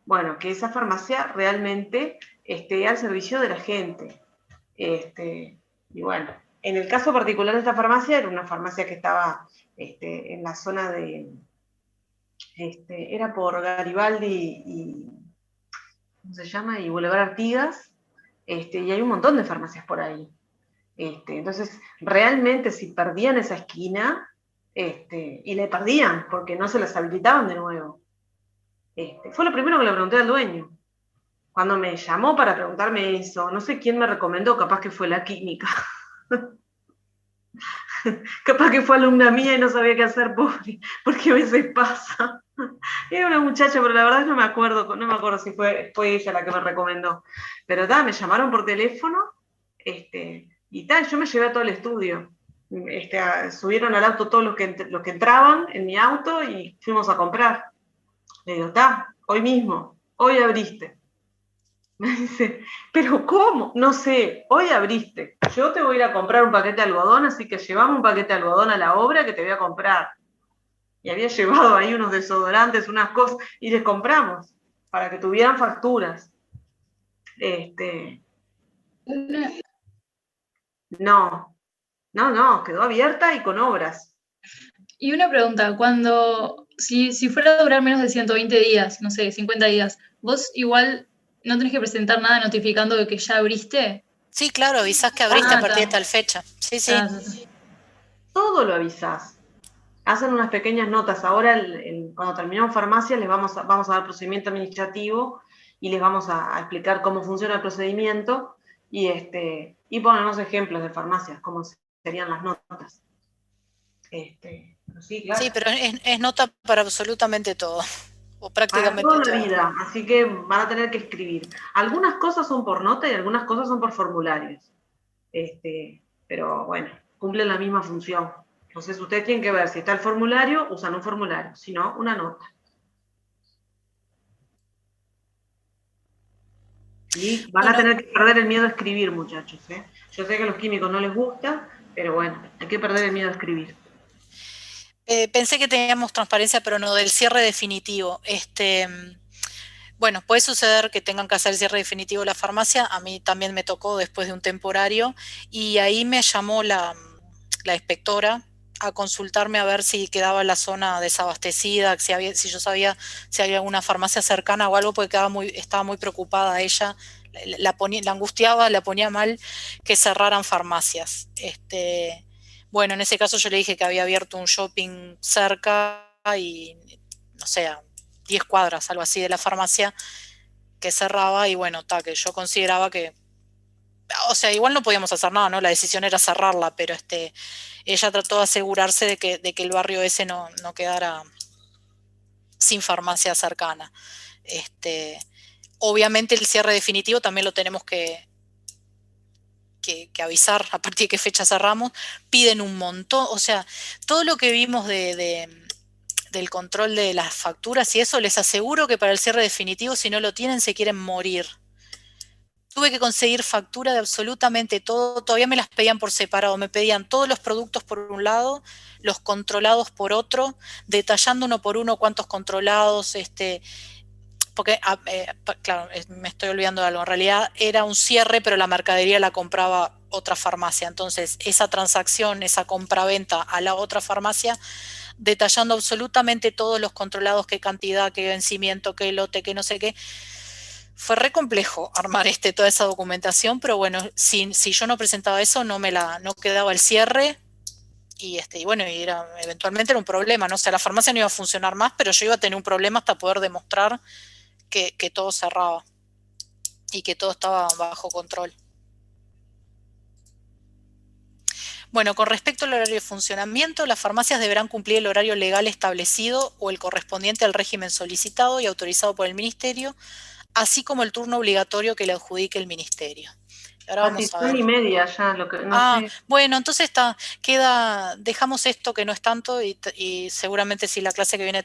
bueno, que esa farmacia realmente esté al servicio de la gente. Y bueno, en el caso particular de esta farmacia, era una farmacia que estaba en la zona de, era por Garibaldi y, ¿cómo se llama? Y Boulevard Artigas, y hay un montón de farmacias por ahí. Entonces, realmente si perdían esa esquina, y le perdían, porque no se las habilitaban de nuevo. Fue lo primero que le pregunté al dueño. Cuando me llamó para preguntarme eso, no sé quién me recomendó, capaz que fue la química. Capaz que fue alumna mía y no sabía qué hacer, pobre, porque a veces pasa. Era una muchacha, pero la verdad no me acuerdo si fue ella la que me recomendó. Pero me llamaron por teléfono, y yo me llevé a todo el estudio. Subieron al auto todos los que entraban en mi auto y fuimos a comprar. Le digo, hoy mismo, hoy abriste. Me dice, ¿pero cómo? No sé, hoy abriste. Yo te voy a ir a comprar un paquete de algodón, así que llevamos un paquete de algodón a la obra que te voy a comprar. Y había llevado ahí unos desodorantes, unas cosas, y les compramos, para que tuvieran facturas. No, quedó abierta y con obras. Y una pregunta, si fuera a durar menos de 120 días, no sé, 50 días, ¿vos igual no tenés que presentar nada notificando de que ya abriste? Sí, claro, avisás que abriste a partir de tal fecha. Sí, sí. Todo lo avisás. Hacen unas pequeñas notas. Ahora, cuando terminamos farmacia, les vamos a dar procedimiento administrativo y les vamos a explicar cómo funciona el procedimiento y ponernos ejemplos de farmacias, cómo serían las notas. Sí, claro. Sí, pero es nota para absolutamente todo. O prácticamente para toda la vida, así que van a tener que escribir. Algunas cosas son por nota y algunas cosas son por formularios. Pero bueno, cumplen la misma función. Entonces ustedes tienen que ver si está el formulario, usan un formulario, si no, una nota. Y van a tener que perder el miedo a escribir, muchachos. Yo sé que a los químicos no les gusta, pero bueno, hay que perder el miedo a escribir. Pensé que teníamos transparencia, pero no, del cierre definitivo. Bueno, puede suceder que tengan que hacer el cierre definitivo de la farmacia, a mí también me tocó después de un temporario, y ahí me llamó la inspectora a consultarme a ver si quedaba la zona desabastecida, si yo sabía si había alguna farmacia cercana o algo, porque estaba muy preocupada ella, la angustiaba, la ponía mal que cerraran farmacias. Bueno, en ese caso yo le dije que había abierto un shopping cerca y, no sé, a 10 cuadras, algo así, de la farmacia que cerraba, y bueno, que yo consideraba que, o sea, igual no podíamos hacer nada, ¿no? La decisión era cerrarla, pero ella trató de asegurarse de que el barrio ese no quedara sin farmacia cercana. Obviamente el cierre definitivo también lo tenemos que avisar a partir de qué fecha cerramos. Piden un montón, o sea, todo lo que vimos del control de las facturas y eso, les aseguro que para el cierre definitivo, si no lo tienen, se quieren morir. Tuve que conseguir factura de absolutamente todo, todavía me las pedían por separado, me pedían todos los productos por un lado, los controlados por otro, detallando uno por uno cuántos controlados, porque, claro, me estoy olvidando de algo, en realidad era un cierre, pero la mercadería la compraba otra farmacia, entonces esa transacción, esa compraventa a la otra farmacia, detallando absolutamente todos los controlados, qué cantidad, qué vencimiento, qué lote, qué no sé qué. Fue re complejo armar toda esa documentación, pero bueno, si yo no presentaba eso, no quedaba el cierre, y bueno, eventualmente era un problema, ¿no? O sea, la farmacia no iba a funcionar más, pero yo iba a tener un problema hasta poder demostrar que todo cerraba y que todo estaba bajo control. Bueno, con respecto al horario de funcionamiento, las farmacias deberán cumplir el horario legal establecido o el correspondiente al régimen solicitado y autorizado por el Ministerio, así como el turno obligatorio que le adjudique el Ministerio. Ahora vamos a ver. Son y media ya, lo que no sé. Bueno, entonces dejamos esto que no es tanto y seguramente si la clase que viene